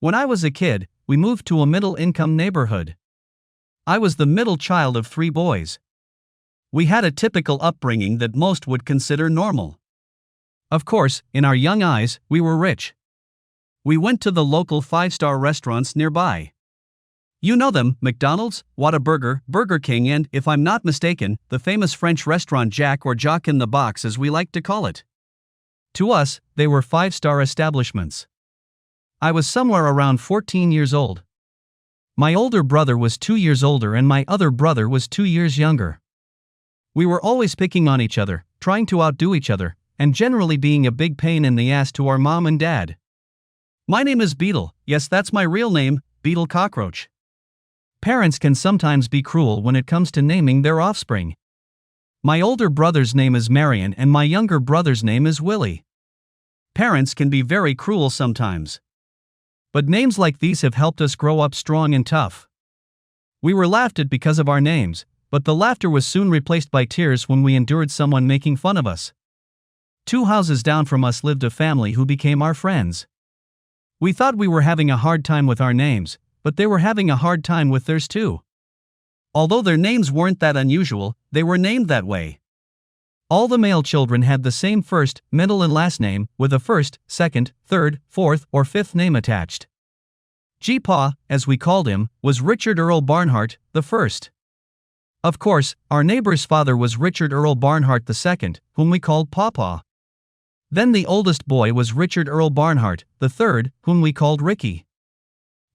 When I was a kid, we moved to a middle-income neighborhood. I was the middle child of 3 boys. We had a typical upbringing that most would consider normal. Of course, in our young eyes, we were rich. We went to the local 5-star restaurants nearby. You know them: McDonald's, Whataburger, Burger King, and, if I'm not mistaken, the famous French restaurant Jack or Jock in the Box, as we like to call it. To us, they were 5-star establishments. I was somewhere around 14 years old. My older brother was 2 years older and my other brother was 2 years younger. We were always picking on each other, trying to outdo each other, and generally being a big pain in the ass to our mom and dad. My name is Beetle. Yes, that's my real name, Beetle Cockroach. Parents can sometimes be cruel when it comes to naming their offspring. My older brother's name is Marion and my younger brother's name is Willie. Parents can be very cruel sometimes. But names like these have helped us grow up strong and tough. We were laughed at because of our names, but the laughter was soon replaced by tears when we endured someone making fun of us. 2 houses down from us lived a family who became our friends. We thought we were having a hard time with our names, but they were having a hard time with theirs too. Although their names weren't that unusual, they were named that way. All the male children had the same first, middle and last name, with a first, second, third, fourth, or fifth name attached. G-Pa, as we called him, was Richard Earl Barnhart, the first. Of course, our neighbor's father was Richard Earl Barnhart II, whom we called Pawpaw. Then the oldest boy was Richard Earl Barnhart, the third, whom we called Ricky.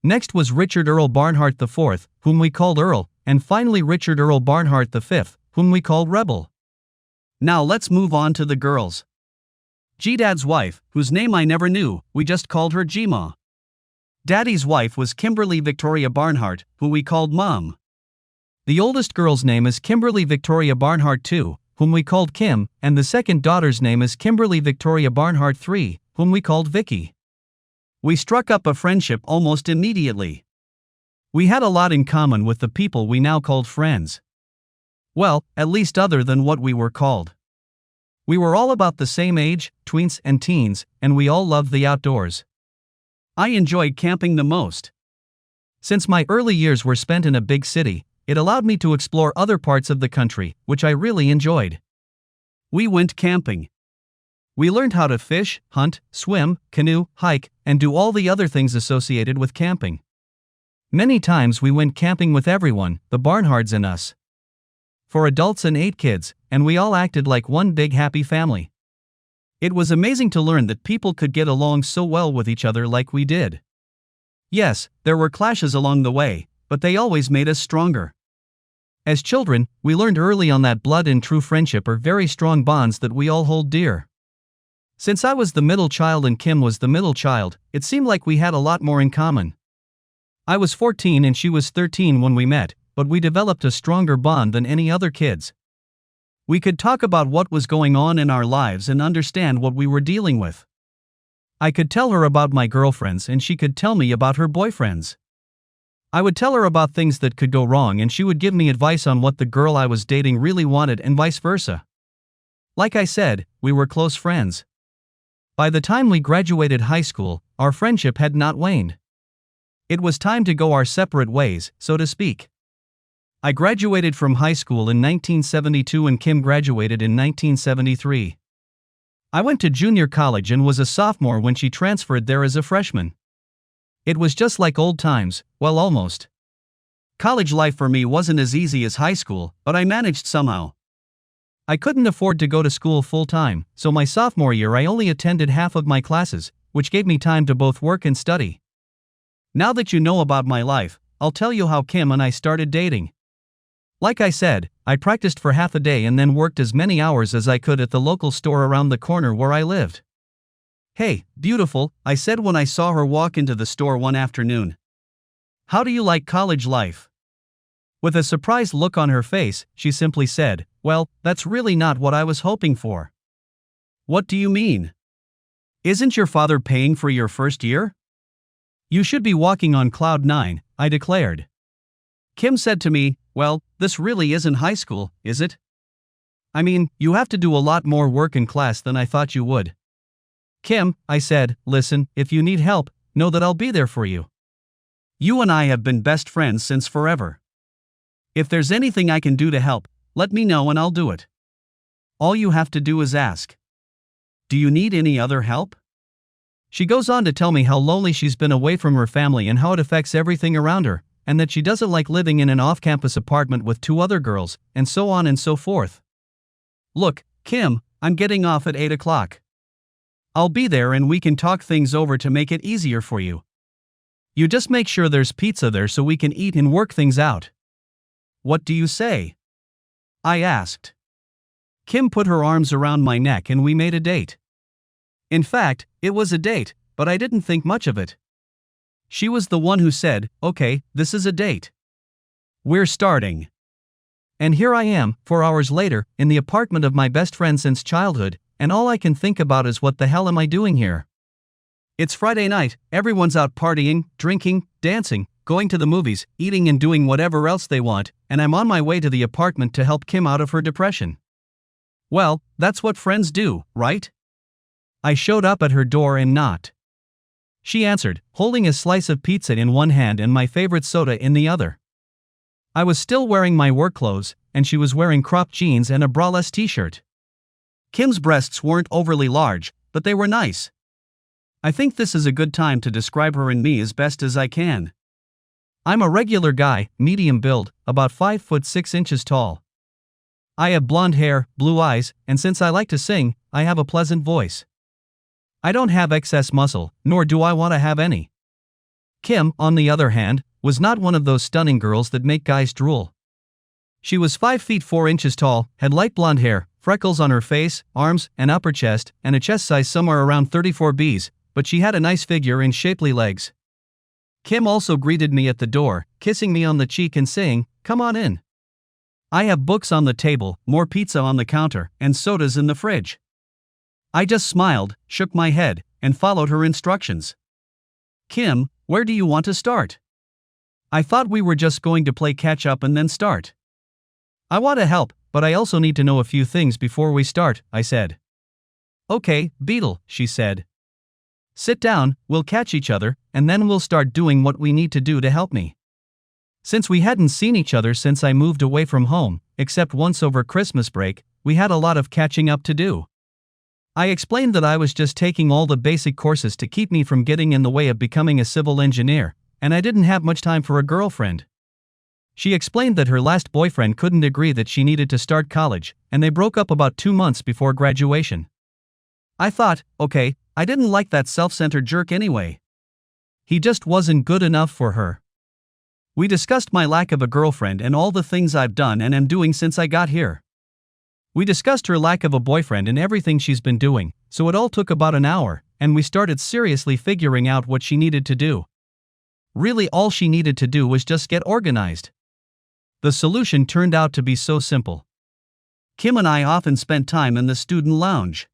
Next was Richard Earl Barnhart IV, whom we called Earl, and finally Richard Earl Barnhart V, whom we called Rebel. Now let's move on to the girls. G-Dad's wife, whose name I never knew, we just called her G-Ma. Daddy's wife was Kimberly Victoria Barnhart, who we called Mom. The oldest girl's name is Kimberly Victoria Barnhart II, whom we called Kim, and the second daughter's name is Kimberly Victoria Barnhart III, whom we called Vicky. We struck up a friendship almost immediately. We had a lot in common with the people we now called friends. Well, at least other than what we were called. We were all about the same age, tweens and teens, and we all loved the outdoors. I enjoyed camping the most. Since my early years were spent in a big city, it allowed me to explore other parts of the country, which I really enjoyed. We went camping. We learned how to fish, hunt, swim, canoe, hike, and do all the other things associated with camping. Many times we went camping with everyone, the Barnhards and us. 4 adults and 8 kids, and we all acted like one big happy family. It was amazing to learn that people could get along so well with each other like we did. Yes, there were clashes along the way, but they always made us stronger. As children, we learned early on that blood and true friendship are very strong bonds that we all hold dear. Since I was the middle child and Kim was the middle child, it seemed like we had a lot more in common. I was 14 and she was 13 when we met, but we developed a stronger bond than any other kids. We could talk about what was going on in our lives and understand what we were dealing with. I could tell her about my girlfriends and she could tell me about her boyfriends. I would tell her about things that could go wrong and she would give me advice on what the girl I was dating really wanted and vice versa. Like I said, we were close friends. By the time we graduated high school, our friendship had not waned. It was time to go our separate ways, so to speak. I graduated from high school in 1972 and Kim graduated in 1973. I went to junior college and was a sophomore when she transferred there as a freshman. It was just like old times, well, almost. College life for me wasn't as easy as high school, but I managed somehow. I couldn't afford to go to school full-time, so my sophomore year I only attended half of my classes, which gave me time to both work and study. Now that you know about my life, I'll tell you how Kim and I started dating. Like I said, I practiced for half a day and then worked as many hours as I could at the local store around the corner where I lived. "Hey, beautiful," I said when I saw her walk into the store one afternoon. "How do you like college life?" With a surprised look on her face, she simply said, "Well, that's really not what I was hoping for." "What do you mean? Isn't your father paying for your first year?" "You should be walking on cloud 9, I declared. Kim said to me, "Well, this really isn't high school, is it? I mean, you have to do a lot more work in class than I thought you would." "Kim," I said, "listen, if you need help, know that I'll be there for you. You and I have been best friends since forever. If there's anything I can do to help, let me know and I'll do it. All you have to do is ask. Do you need any other help? She goes on to tell me how lonely she's been away from her family and how it affects everything around her, and that she doesn't like living in an off-campus apartment with 2 other girls, and so on and so forth. Look, Kim, I'm getting off at 8 o'clock. I'll be there and we can talk things over to make it easier for you. You just make sure there's pizza there so we can eat and work things out. What do you say? I asked. Kim put her arms around my neck and we made a date. In fact, it was a date, but I didn't think much of it. She was the one who said, "Okay, this is a date. We're starting." And here I am, 4 hours later, in the apartment of my best friend since childhood, and all I can think about is what the hell am I doing here? It's Friday night, everyone's out partying, drinking, dancing, going to the movies, eating and doing whatever else they want, and I'm on my way to the apartment to help Kim out of her depression. Well, that's what friends do, right? I showed up at her door and knocked. She answered, holding a slice of pizza in one hand and my favorite soda in the other. I was still wearing my work clothes, and she was wearing cropped jeans and a braless t-shirt. Kim's breasts weren't overly large, but they were nice. I think this is a good time to describe her and me as best as I can. I'm a regular guy, medium build, about 5 foot 6 inches tall. I have blonde hair, blue eyes, and since I like to sing, I have a pleasant voice. I don't have excess muscle, nor do I want to have any. Kim, on the other hand, was not one of those stunning girls that make guys drool. She was 5 feet 4 inches tall, had light blonde hair, freckles on her face, arms, and upper chest, and a chest size somewhere around 34 Bs, but she had a nice figure and shapely legs. Kim also greeted me at the door, kissing me on the cheek and saying, "Come on in. I have books on the table, more pizza on the counter, and sodas in the fridge." I just smiled, shook my head, and followed her instructions. "Kim, where do you want to start?" I thought we were just going to play catch up and then start. "I want to help, but I also need to know a few things before we start," I said. "Okay, Beetle," she said. "Sit down, we'll catch each other, and then we'll start doing what we need to do to help me." Since we hadn't seen each other since I moved away from home, except once over Christmas break, we had a lot of catching up to do. I explained that I was just taking all the basic courses to keep me from getting in the way of becoming a civil engineer, and I didn't have much time for a girlfriend. She explained that her last boyfriend couldn't agree that she needed to start college, and they broke up about 2 months before graduation. I thought, okay, I didn't like that self-centered jerk anyway. He just wasn't good enough for her. We discussed my lack of a girlfriend and all the things I've done and am doing since I got here. We discussed her lack of a boyfriend and everything she's been doing, so it all took about an hour, and we started seriously figuring out what she needed to do. Really, all she needed to do was just get organized. The solution turned out to be so simple. Kim and I often spent time in the student lounge.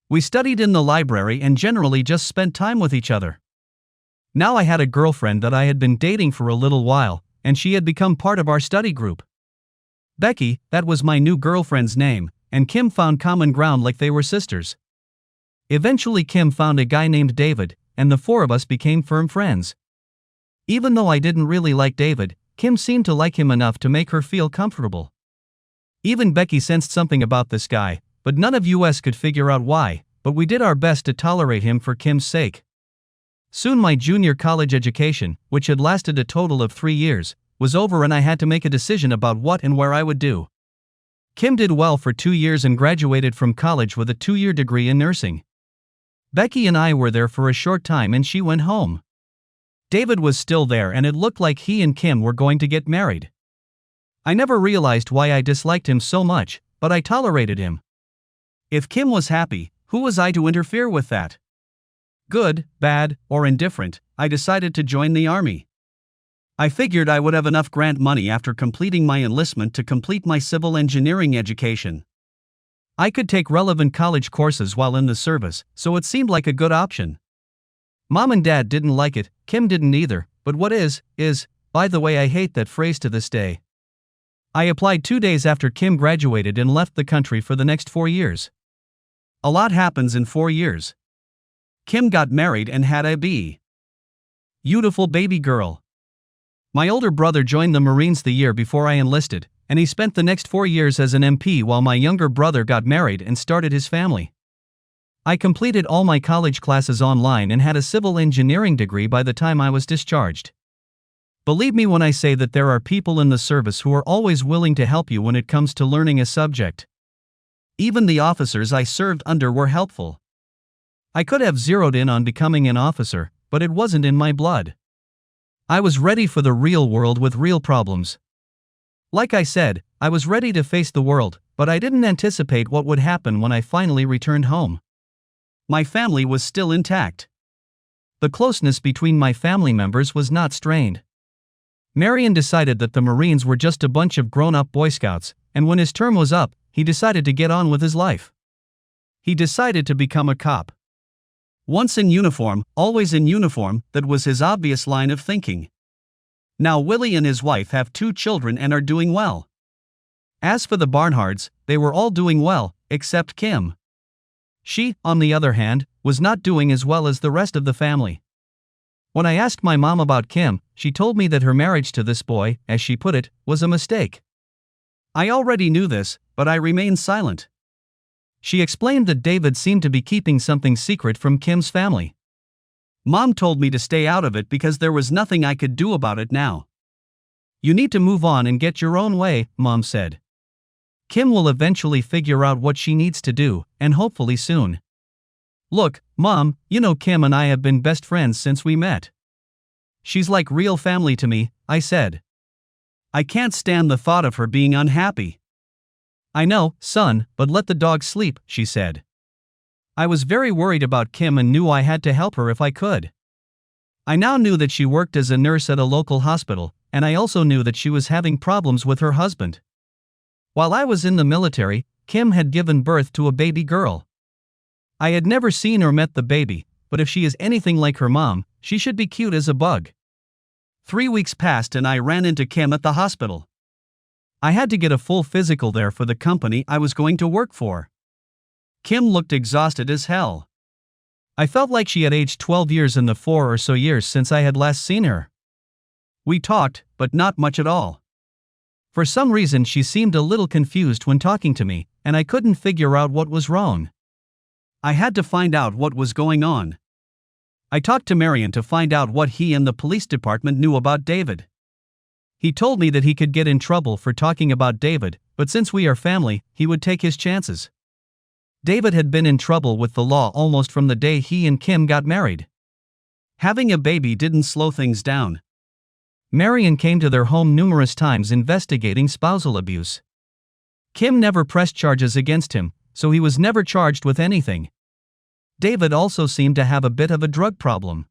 We studied in the library and generally just spent time with each other. Now I had a girlfriend that I had been dating for a little while, and she had become part of our study group. Becky, that was my new girlfriend's name, and Kim found common ground like they were sisters. Eventually Kim found a guy named David, and the 4 of us became firm friends. Even though I didn't really like David, Kim seemed to like him enough to make her feel comfortable. Even Becky sensed something about this guy, but none of us could figure out why, but we did our best to tolerate him for Kim's sake. Soon my junior college education, which had lasted a total of 3 years, was over and I had to make a decision about what and where I would do. Kim did well for 2 years and graduated from college with a 2-year degree in nursing. Becky and I were there for a short time and she went home. David was still there and it looked like he and Kim were going to get married. I never realized why I disliked him so much, but I tolerated him. If Kim was happy, who was I to interfere with that? Good, bad, or indifferent, I decided to join the army. I figured I would have enough grant money after completing my enlistment to complete my civil engineering education. I could take relevant college courses while in the service, so it seemed like a good option. Mom and Dad didn't like it, Kim didn't either, but what is, by the way, I hate that phrase to this day. I applied 2 days after Kim graduated and left the country for the next 4 years. A lot happens in 4 years. Kim got married and had a baby. beautiful baby girl. My older brother joined the Marines the year before I enlisted, and he spent the next 4 years as an MP while my younger brother got married and started his family. I completed all my college classes online and had a civil engineering degree by the time I was discharged. Believe me when I say that there are people in the service who are always willing to help you when it comes to learning a subject. Even the officers I served under were helpful. I could have zeroed in on becoming an officer, but it wasn't in my blood. I was ready for the real world with real problems. Like I said, I was ready to face the world, but I didn't anticipate what would happen when I finally returned home. My family was still intact. The closeness between my family members was not strained. Marion decided that the Marines were just a bunch of grown-up Boy Scouts, and when his term was up, he decided to get on with his life. He decided to become a cop. Once in uniform, always in uniform, that was his obvious line of thinking. Now Willie and his wife have 2 children and are doing well. As for the Barnhards, they were all doing well, except Kim. She, on the other hand, was not doing as well as the rest of the family. When I asked my mom about Kim, she told me that her marriage to this boy, as she put it, was a mistake. I already knew this, but I remained silent. She explained that David seemed to be keeping something secret from Kim's family. Mom told me to stay out of it because there was nothing I could do about it now. You need to move on and get your own way, Mom said. Kim will eventually figure out what she needs to do, and hopefully soon. Look, Mom, you know Kim and I have been best friends since we met. She's like real family to me, I said. I can't stand the thought of her being unhappy. I know, son, but let the dog sleep, she said. I was very worried about Kim and knew I had to help her if I could. I now knew that she worked as a nurse at a local hospital, and I also knew that she was having problems with her husband. While I was in the military, Kim had given birth to a baby girl. I had never seen or met the baby, but if she is anything like her mom, she should be cute as a bug. 3 weeks passed and I ran into Kim at the hospital. I had to get a full physical there for the company I was going to work for. Kim looked exhausted as hell. I felt like she had aged 12 years in the 4 or so years since I had last seen her. We talked, but not much at all. For some reason she seemed a little confused when talking to me, and I couldn't figure out what was wrong. I had to find out what was going on. I talked to Marion to find out what he and the police department knew about David. He told me that he could get in trouble for talking about David, but since we are family, he would take his chances. David had been in trouble with the law almost from the day he and Kim got married. Having a baby didn't slow things down. Marion came to their home numerous times investigating spousal abuse. Kim never pressed charges against him, so he was never charged with anything. David also seemed to have a bit of a drug problem.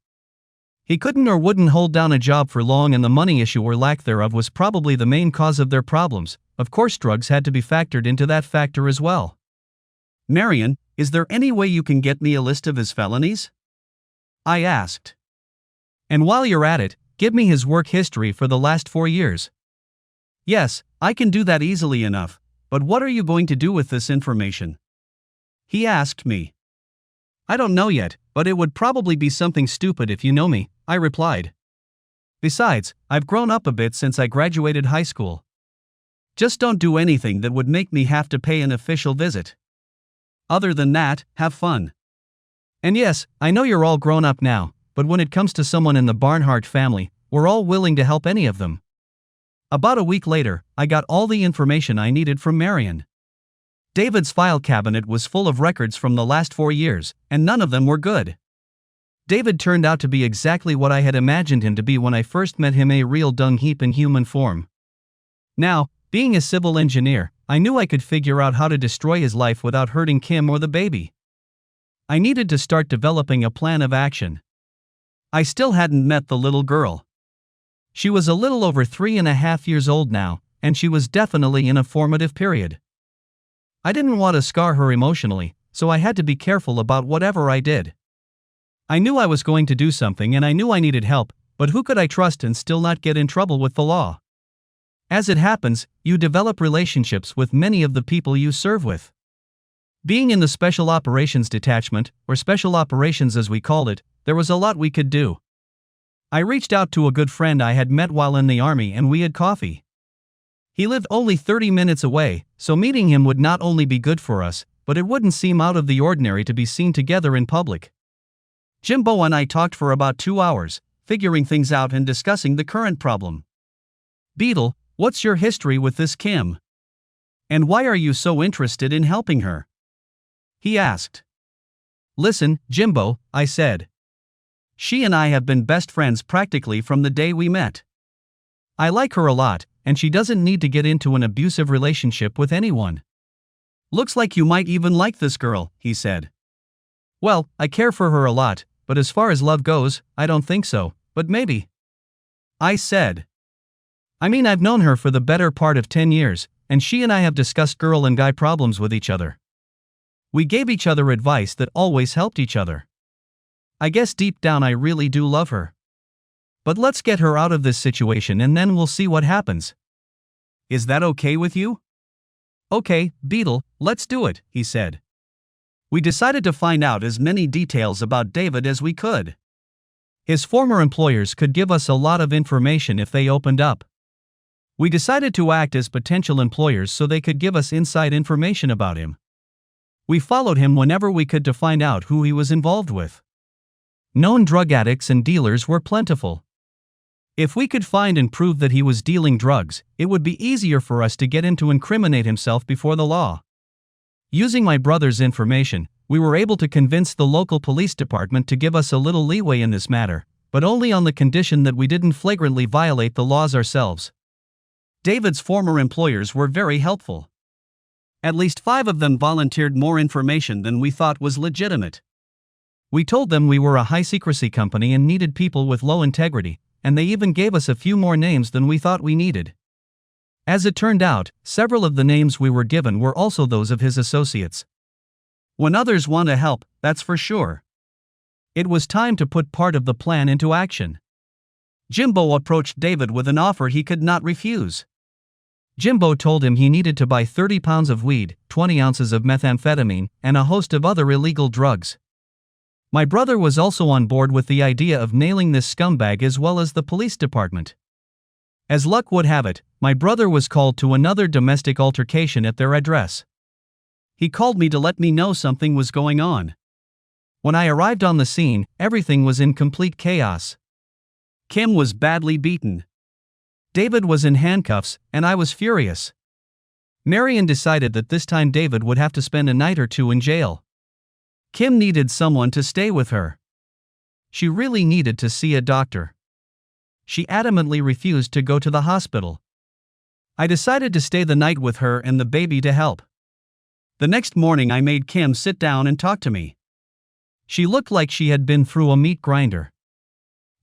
He couldn't or wouldn't hold down a job for long, and the money issue or lack thereof was probably the main cause of their problems. Of course, drugs had to be factored into that factor as well. Marion, is there any way you can get me a list of his felonies? I asked. And while you're at it, give me his work history for the last 4 years. Yes, I can do that easily enough, but what are you going to do with this information? He asked me. I don't know yet, but it would probably be something stupid if you know me, I replied. Besides, I've grown up a bit since I graduated high school. Just don't do anything that would make me have to pay an official visit. Other than that, have fun. And yes, I know you're all grown up now, but when it comes to someone in the Barnhart family, we're all willing to help any of them. About a week later, I got all the information I needed from Marion. David's file cabinet was full of records from the last 4 years, and none of them were good. David turned out to be exactly what I had imagined him to be when I first met him, a real dung heap in human form. Now, being a civil engineer, I knew I could figure out how to destroy his life without hurting Kim or the baby. I needed to start developing a plan of action. I still hadn't met the little girl. She was a little over 3.5 years old now, and she was definitely in a formative period. I didn't want to scar her emotionally, so I had to be careful about whatever I did. I knew I was going to do something and I knew I needed help, but who could I trust and still not get in trouble with the law? As it happens, you develop relationships with many of the people you serve with. Being in the Special Operations Detachment, or Special Operations as we called it, there was a lot we could do. I reached out to a good friend I had met while in the army and we had coffee. He lived only 30 minutes away, so meeting him would not only be good for us, but it wouldn't seem out of the ordinary to be seen together in public. Jimbo and I talked for about 2 hours, figuring things out and discussing the current problem. Beetle, what's your history with this Kim? And why are you so interested in helping her? He asked. Listen, Jimbo, I said. She and I have been best friends practically from the day we met. I like her a lot, and she doesn't need to get into an abusive relationship with anyone. Looks like you might even like this girl, he said. Well, I care for her a lot, but as far as love goes, I don't think so, but maybe. I said. I mean, I've known her for the better part of 10 years, and she and I have discussed girl and guy problems with each other. We gave each other advice that always helped each other. I guess deep down I really do love her. But let's get her out of this situation and then we'll see what happens. Is that okay with you? Okay, Beetle, let's do it, he said. We decided to find out as many details about David as we could. His former employers could give us a lot of information if they opened up. We decided to act as potential employers so they could give us inside information about him. We followed him whenever we could to find out who he was involved with. Known drug addicts and dealers were plentiful. If we could find and prove that he was dealing drugs, it would be easier for us to get him to incriminate himself before the law. Using my brother's information, we were able to convince the local police department to give us a little leeway in this matter, but only on the condition that we didn't flagrantly violate the laws ourselves. David's former employers were very helpful. At least 5 of them volunteered more information than we thought was legitimate. We told them we were a high-secrecy company and needed people with low integrity, and they even gave us a few more names than we thought we needed. As it turned out, several of the names we were given were also those of his associates. When others want to help, that's for sure. It was time to put part of the plan into action. Jimbo approached David with an offer he could not refuse. Jimbo told him he needed to buy 30 pounds of weed, 20 ounces of methamphetamine, and a host of other illegal drugs. My brother was also on board with the idea of nailing this scumbag as well as the police department. As luck would have it, my brother was called to another domestic altercation at their address. He called me to let me know something was going on. When I arrived on the scene, everything was in complete chaos. Kim was badly beaten. David was in handcuffs, and I was furious. Marion decided that this time David would have to spend a night or 2 in jail. Kim needed someone to stay with her. She really needed to see a doctor. She adamantly refused to go to the hospital. I decided to stay the night with her and the baby to help. The next morning I made Kim sit down and talk to me. She looked like she had been through a meat grinder.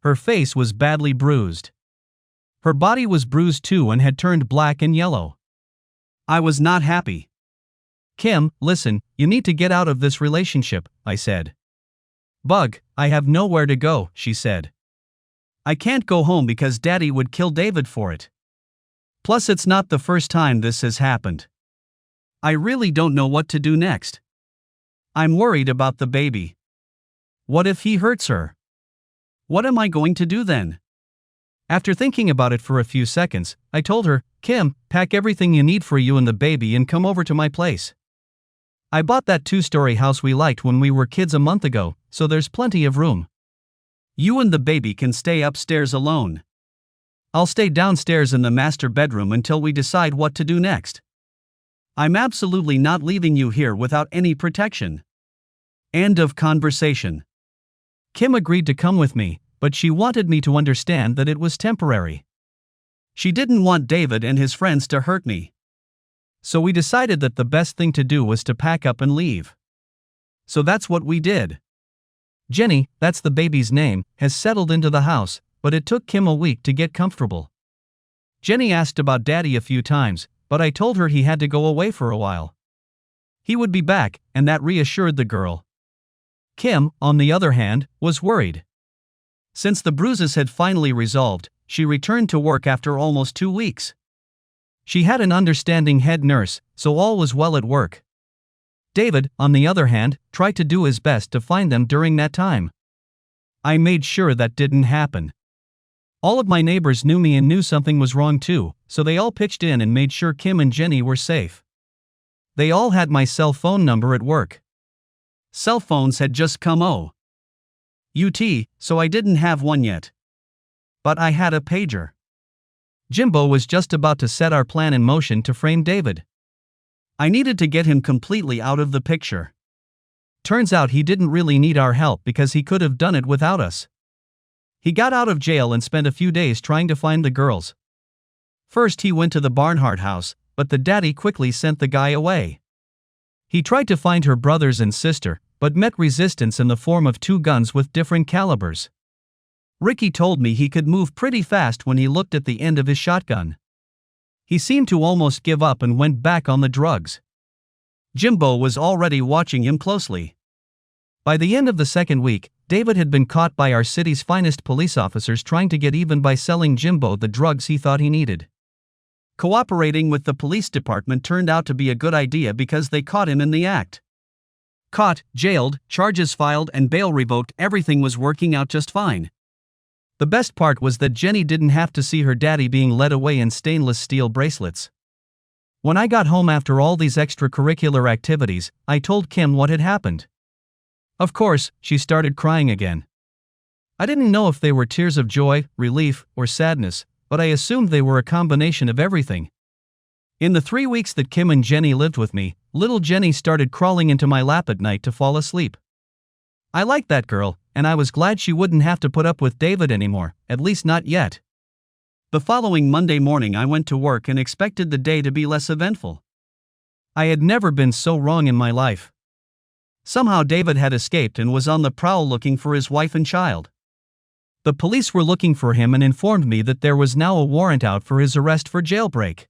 Her face was badly bruised. Her body was bruised too and had turned black and yellow. I was not happy. Kim, listen, you need to get out of this relationship, I said. Bug, I have nowhere to go, she said. I can't go home because Daddy would kill David for it. Plus it's not the first time this has happened. I really don't know what to do next. I'm worried about the baby. What if he hurts her? What am I going to do then? After thinking about it for a few seconds, I told her, Kim, pack everything you need for you and the baby and come over to my place. I bought that 2-story house we liked when we were kids a month ago, so there's plenty of room. You and the baby can stay upstairs alone. I'll stay downstairs in the master bedroom until we decide what to do next. I'm absolutely not leaving you here without any protection. End of conversation. Kim agreed to come with me, but she wanted me to understand that it was temporary. She didn't want David and his friends to hurt me. So we decided that the best thing to do was to pack up and leave. So that's what we did. Jenny, that's the baby's name, has settled into the house, but it took Kim a week to get comfortable. Jenny asked about Daddy a few times, but I told her he had to go away for a while. He would be back, and that reassured the girl. Kim, on the other hand, was worried. Since the bruises had finally resolved, she returned to work after almost 2 weeks. She had an understanding head nurse, so all was well at work. David, on the other hand, tried to do his best to find them during that time. I made sure that didn't happen. All of my neighbors knew me and knew something was wrong too, so they all pitched in and made sure Kim and Jenny were safe. They all had my cell phone number at work. Cell phones had just come out, so I didn't have one yet. But I had a pager. Jimbo was just about to set our plan in motion to frame David. I needed to get him completely out of the picture. Turns out he didn't really need our help because he could have done it without us. He got out of jail and spent a few days trying to find the girls. First he went to the Barnhart house, but the daddy quickly sent the guy away. He tried to find her brothers and sister, but met resistance in the form of 2 guns with different calibers. Ricky told me he could move pretty fast when he looked at the end of his shotgun. He seemed to almost give up and went back on the drugs. Jimbo was already watching him closely. By the end of the second week, David had been caught by our city's finest police officers trying to get even by selling Jimbo the drugs he thought he needed. Cooperating with the police department turned out to be a good idea because they caught him in the act. Caught, jailed, charges filed, and bail revoked, everything was working out just fine. The best part was that Jenny didn't have to see her daddy being led away in stainless steel bracelets. When I got home after all these extracurricular activities, I told Kim what had happened. Of course, she started crying again. I didn't know if they were tears of joy, relief, or sadness, but I assumed they were a combination of everything. In the 3 weeks that Kim and Jenny lived with me, little Jenny started crawling into my lap at night to fall asleep. I liked that girl, and I was glad she wouldn't have to put up with David anymore, at least not yet. The following Monday morning I went to work and expected the day to be less eventful. I had never been so wrong in my life. Somehow David had escaped and was on the prowl looking for his wife and child. The police were looking for him and informed me that there was now a warrant out for his arrest for jailbreak.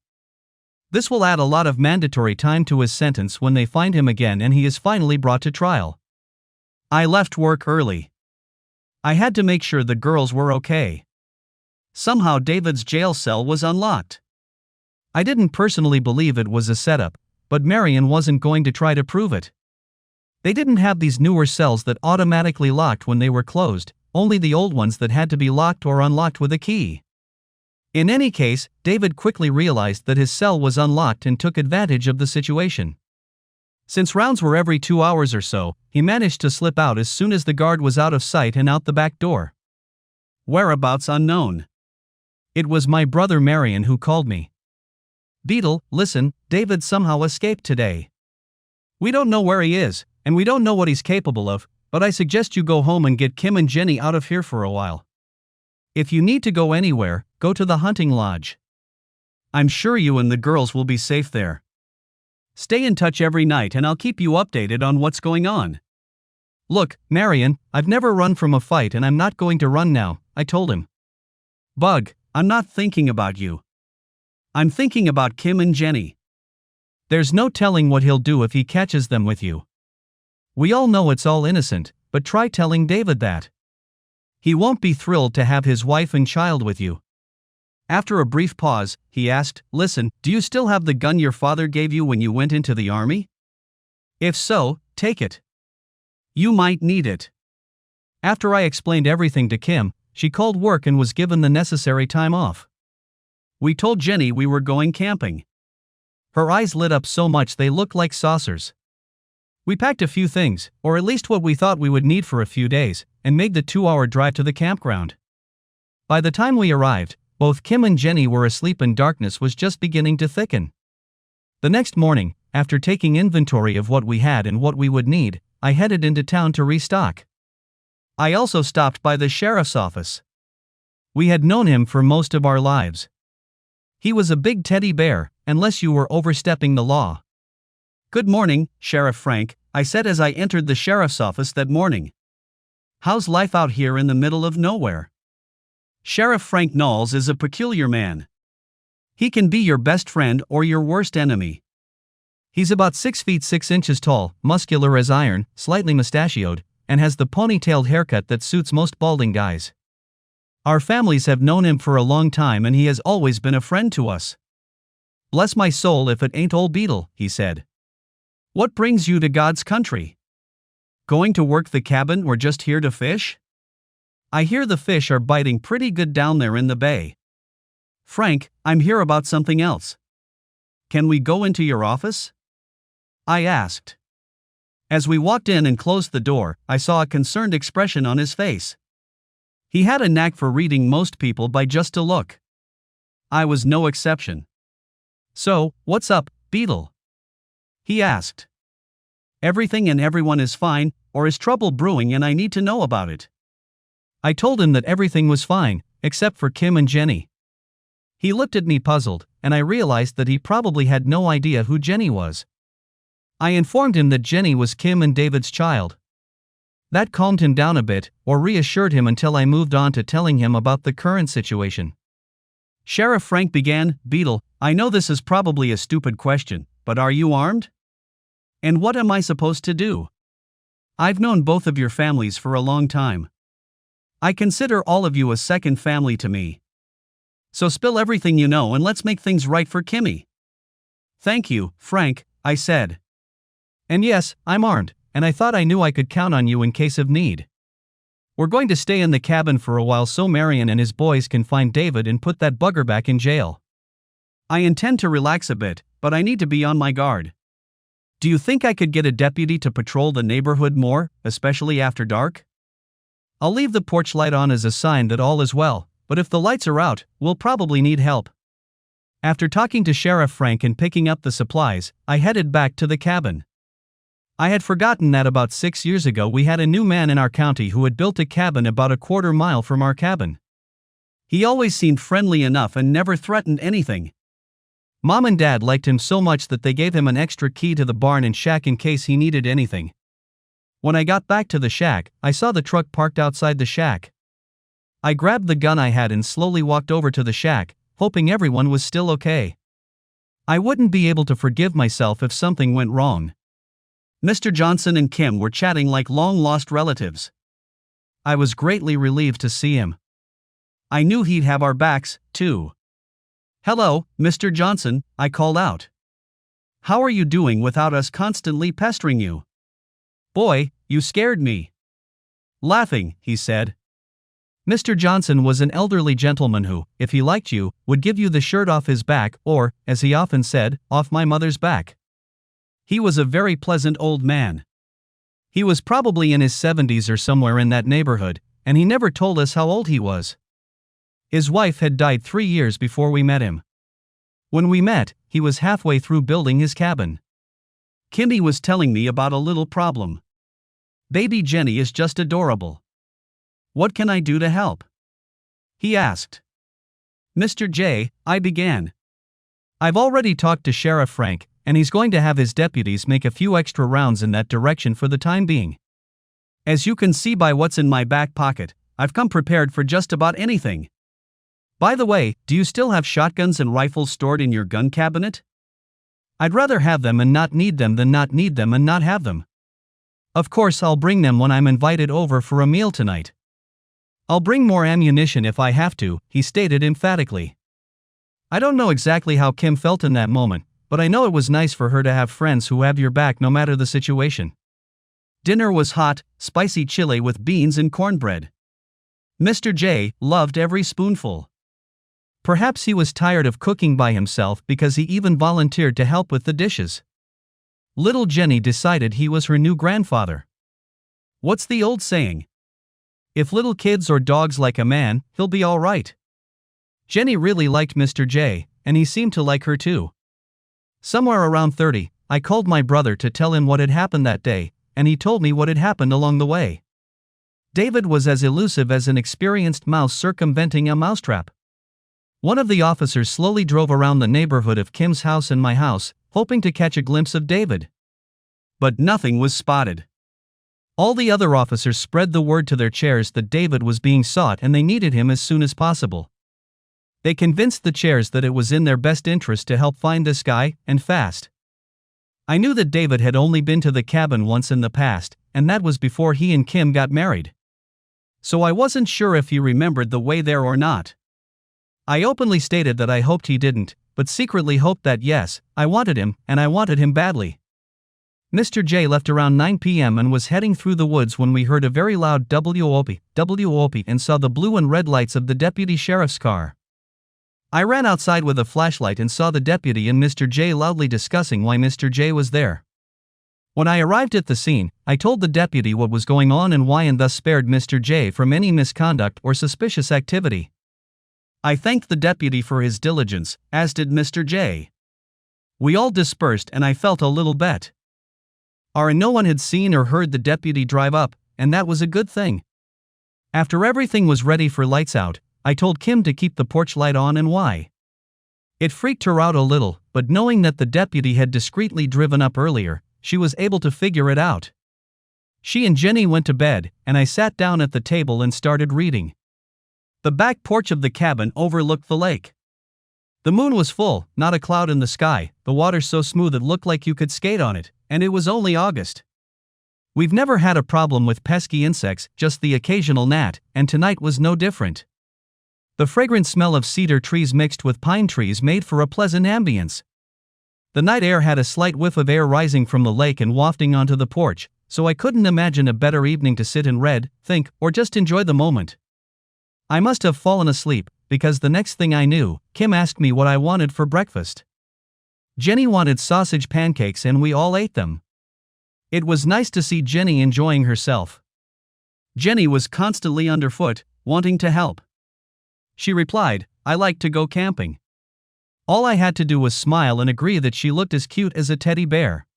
This will add a lot of mandatory time to his sentence when they find him again and he is finally brought to trial. I left work early. I had to make sure the girls were okay. Somehow David's jail cell was unlocked. I didn't personally believe it was a setup, but Marion wasn't going to try to prove it. They didn't have these newer cells that automatically locked when they were closed, only the old ones that had to be locked or unlocked with a key. In any case, David quickly realized that his cell was unlocked and took advantage of the situation. Since rounds were every 2 hours or so, he managed to slip out as soon as the guard was out of sight and out the back door. Whereabouts unknown. It was my brother Marion who called me. Beetle, listen, David somehow escaped today. We don't know where he is, and we don't know what he's capable of, but I suggest you go home and get Kim and Jenny out of here for a while. If you need to go anywhere, go to the hunting lodge. I'm sure you and the girls will be safe there. Stay in touch every night and I'll keep you updated on what's going on. Look, Marion, I've never run from a fight and I'm not going to run now, I told him. Bug, I'm not thinking about you. I'm thinking about Kim and Jenny. There's no telling what he'll do if he catches them with you. We all know it's all innocent, but try telling David that. He won't be thrilled to have his wife and child with you. After a brief pause, he asked, listen, do you still have the gun your father gave you when you went into the army? If so, take it. You might need it. After I explained everything to Kim, she called work and was given the necessary time off. We told Jenny we were going camping. Her eyes lit up so much they looked like saucers. We packed a few things, or at least what we thought we would need for a few days, and made the 2-hour drive to the campground. By the time we arrived, both Kim and Jenny were asleep and darkness was just beginning to thicken. The next morning, after taking inventory of what we had and what we would need, I headed into town to restock. I also stopped by the sheriff's office. We had known him for most of our lives. He was a big teddy bear, unless you were overstepping the law. Good morning, Sheriff Frank, I said as I entered the sheriff's office that morning. How's life out here in the middle of nowhere? Sheriff Frank Knowles is a peculiar man. He can be your best friend or your worst enemy. He's about 6 feet 6 inches tall, muscular as iron, slightly mustachioed, and has the ponytailed haircut that suits most balding guys. Our families have known him for a long time and he has always been a friend to us. Bless my soul if it ain't old Beetle, he said. What brings you to God's country? Going to work the cabin or just here to fish? I hear the fish are biting pretty good down there in the bay. Frank, I'm here about something else. Can we go into your office? I asked. As we walked in and closed the door, I saw a concerned expression on his face. He had a knack for reading most people by just a look. I was no exception. So, what's up, Beetle? He asked. Everything and everyone is fine, or is trouble brewing and I need to know about it? I told him that everything was fine, except for Kim and Jenny. He looked at me puzzled, and I realized that he probably had no idea who Jenny was. I informed him that Jenny was Kim and David's child. That calmed him down a bit, or reassured him until I moved on to telling him about the current situation. Sheriff Frank began, Beetle, I know this is probably a stupid question, but are you armed? And what am I supposed to do? I've known both of your families for a long time. I consider all of you a second family to me. So spill everything you know and let's make things right for Kimmy. Thank you, Frank, I said. And yes, I'm armed, and I thought I knew I could count on you in case of need. We're going to stay in the cabin for a while so Marion and his boys can find David and put that bugger back in jail. I intend to relax a bit, but I need to be on my guard. Do you think I could get a deputy to patrol the neighborhood more, especially after dark? I'll leave the porch light on as a sign that all is well, but if the lights are out, we'll probably need help. After talking to Sheriff Frank and picking up the supplies, I headed back to the cabin. I had forgotten that about 6 years ago we had a new man in our county who had built a cabin about a quarter mile from our cabin. He always seemed friendly enough and never threatened anything. Mom and Dad liked him so much that they gave him an extra key to the barn and shack in case he needed anything. When I got back to the shack, I saw the truck parked outside the shack. I grabbed the gun I had and slowly walked over to the shack, hoping everyone was still okay. I wouldn't be able to forgive myself if something went wrong. Mr. Johnson and Kim were chatting like long-lost relatives. I was greatly relieved to see him. I knew he'd have our backs, too. Hello, Mr. Johnson, I called out. How are you doing without us constantly pestering you? Boy, you scared me. Laughing, he said. Mr. Johnson was an elderly gentleman who, if he liked you, would give you the shirt off his back or, as he often said, off my mother's back. He was a very pleasant old man. He was probably in his 70s or somewhere in that neighborhood, and he never told us how old he was. His wife had died 3 years before we met him. When we met, he was halfway through building his cabin. Kimmy was telling me about a little problem. Baby Jenny is just adorable. What can I do to help? He asked. Mr. J, I began. I've already talked to Sheriff Frank, and he's going to have his deputies make a few extra rounds in that direction for the time being. As you can see by what's in my back pocket, I've come prepared for just about anything. By the way, do you still have shotguns and rifles stored in your gun cabinet? I'd rather have them and not need them than not need them and not have them. Of course I'll bring them when I'm invited over for a meal tonight. I'll bring more ammunition if I have to, he stated emphatically. I don't know exactly how Kim felt in that moment, but I know it was nice for her to have friends who have your back no matter the situation. Dinner was hot, spicy chili with beans and cornbread. Mr. J loved every spoonful. Perhaps he was tired of cooking by himself because he even volunteered to help with the dishes. Little Jenny decided he was her new grandfather. What's the old saying? If little kids or dogs like a man, he'll be all right. Jenny really liked Mr. J, and he seemed to like her too. Somewhere around 30, I called my brother to tell him what had happened that day, and he told me what had happened along the way. David was as elusive as an experienced mouse circumventing a mousetrap. One of the officers slowly drove around the neighborhood of Kim's house and my house, hoping to catch a glimpse of David. But nothing was spotted. All the other officers spread the word to their chairs that David was being sought and they needed him as soon as possible. They convinced the chairs that it was in their best interest to help find this guy, and fast. I knew that David had only been to the cabin once in the past, and that was before he and Kim got married. So I wasn't sure if he remembered the way there or not. I openly stated that I hoped he didn't, but secretly hoped that yes, I wanted him, and I wanted him badly. Mr. J left around 9 p.m. and was heading through the woods when we heard a very loud WOP and saw the blue and red lights of the deputy sheriff's car. I ran outside with a flashlight and saw the deputy and Mr. J loudly discussing why Mr. J was there. When I arrived at the scene, I told the deputy what was going on and why, and thus spared Mr. J from any misconduct or suspicious activity. I thanked the deputy for his diligence, as did Mr. J. We all dispersed and I felt a little bet. No one had seen or heard the deputy drive up, and that was a good thing. After everything was ready for lights out, I told Kim to keep the porch light on and why. It freaked her out a little, but knowing that the deputy had discreetly driven up earlier, she was able to figure it out. She and Jenny went to bed, and I sat down at the table and started reading. The back porch of the cabin overlooked the lake. The moon was full, not a cloud in the sky, the water so smooth it looked like you could skate on it, and it was only August. We've never had a problem with pesky insects, just the occasional gnat, and tonight was no different. The fragrant smell of cedar trees mixed with pine trees made for a pleasant ambience. The night air had a slight whiff of air rising from the lake and wafting onto the porch, so I couldn't imagine a better evening to sit and read, think, or just enjoy the moment. I must have fallen asleep, because the next thing I knew, Kim asked me what I wanted for breakfast. Jenny wanted sausage pancakes and we all ate them. It was nice to see Jenny enjoying herself. Jenny was constantly underfoot, wanting to help. She replied, "I like to go camping." All I had to do was smile and agree that she looked as cute as a teddy bear.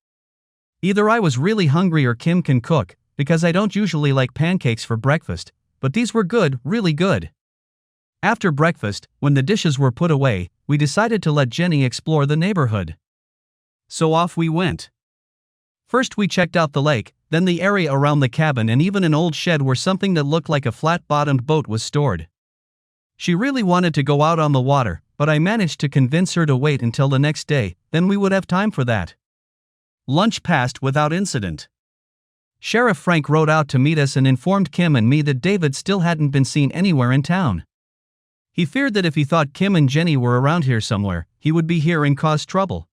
Either I was really hungry or Kim can cook, because I don't usually like pancakes for breakfast, but these were good, really good. After breakfast, when the dishes were put away, we decided to let Jenny explore the neighborhood. So off we went. First we checked out the lake, then the area around the cabin and even an old shed where something that looked like a flat-bottomed boat was stored. She really wanted to go out on the water, but I managed to convince her to wait until the next day, then we would have time for that. Lunch passed without incident. Sheriff Frank rode out to meet us and informed Kim and me that David still hadn't been seen anywhere in town. He feared that if he thought Kim and Jenny were around here somewhere, he would be here and cause trouble.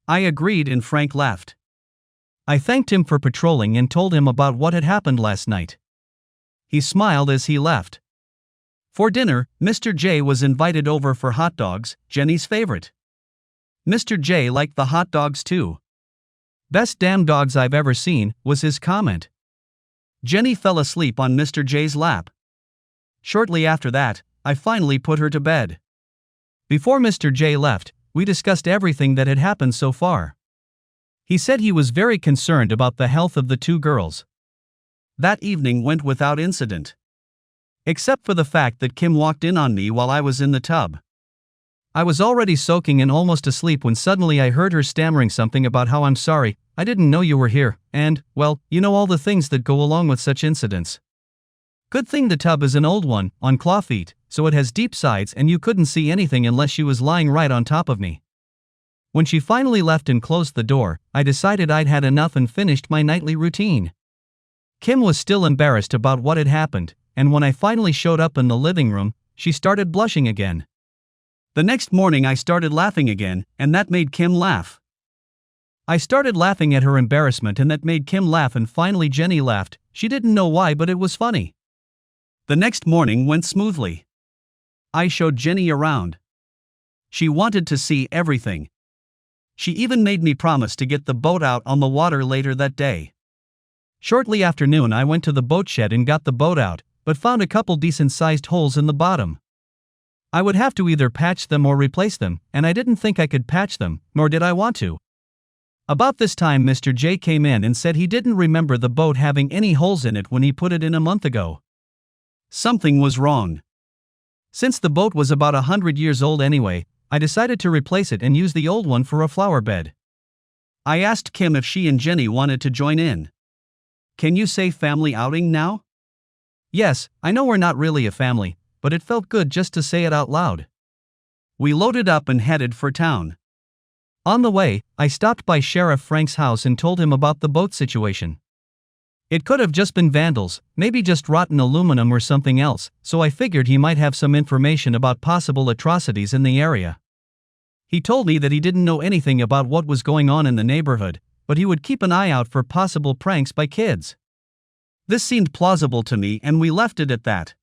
I agreed and Frank left. I thanked him for patrolling and told him about what had happened last night. He smiled as he left. For dinner, Mr. J was invited over for hot dogs, Jenny's favorite. Mr. J liked the hot dogs too. "Best damn dogs I've ever seen," was his comment. Jenny fell asleep on Mr. J's lap. Shortly after that, I finally put her to bed. Before Mr. J left, we discussed everything that had happened so far. He said he was very concerned about the health of the two girls. That evening went without incident. Except for the fact that Kim walked in on me while I was in the tub. I was already soaking and almost asleep when suddenly I heard her stammering something about how "I'm sorry, I didn't know you were here," and, well, you know all the things that go along with such incidents. Good thing the tub is an old one, on claw feet, so it has deep sides and you couldn't see anything unless she was lying right on top of me. When she finally left and closed the door, I decided I'd had enough and finished my nightly routine. Kim was still embarrassed about what had happened, and when I finally showed up in the living room, she started blushing again. The next morning I started laughing again, and that made Kim laugh. I started laughing at her embarrassment and that made Kim laugh, and finally Jenny laughed. She didn't know why, but it was funny. The next morning went smoothly. I showed Jenny around. She wanted to see everything. She even made me promise to get the boat out on the water later that day. Shortly after noon I went to the boat shed and got the boat out, but found a couple decent-sized holes in the bottom. I would have to either patch them or replace them, and I didn't think I could patch them, nor did I want to. About this time Mr. J came in and said he didn't remember the boat having any holes in it when he put it in a month ago. Something was wrong. Since the boat was about 100 years old anyway, I decided to replace it and use the old one for a flower bed. I asked Kim if she and Jenny wanted to join in. Can you say family outing now? Yes, I know we're not really a family, but it felt good just to say it out loud. We loaded up and headed for town. On the way, I stopped by Sheriff Frank's house and told him about the boat situation. It could have just been vandals, maybe just rotten aluminum or something else, so I figured he might have some information about possible atrocities in the area. He told me that he didn't know anything about what was going on in the neighborhood, but he would keep an eye out for possible pranks by kids. This seemed plausible to me, and we left it at that.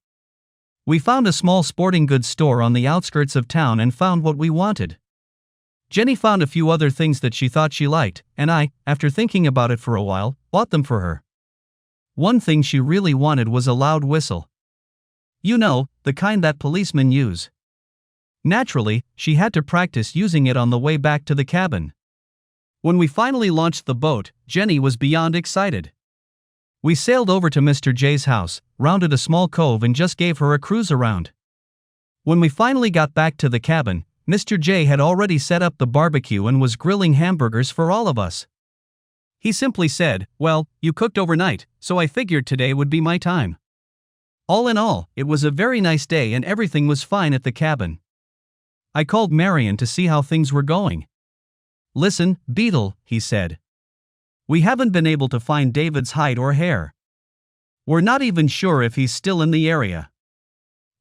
We found a small sporting goods store on the outskirts of town and found what we wanted. Jenny found a few other things that she thought she liked, and I, after thinking about it for a while, bought them for her. One thing she really wanted was a loud whistle. You know, the kind that policemen use. Naturally, she had to practice using it on the way back to the cabin. When we finally launched the boat, Jenny was beyond excited. We sailed over to Mr. J's house, rounded a small cove and just gave her a cruise around. When we finally got back to the cabin, Mr. J had already set up the barbecue and was grilling hamburgers for all of us. He simply said, "Well, you cooked overnight, so I figured today would be my time." All in all, it was a very nice day and everything was fine at the cabin. I called Marion to see how things were going. "Listen, Beetle," he said. "We haven't been able to find David's hide or hair. We're not even sure if he's still in the area.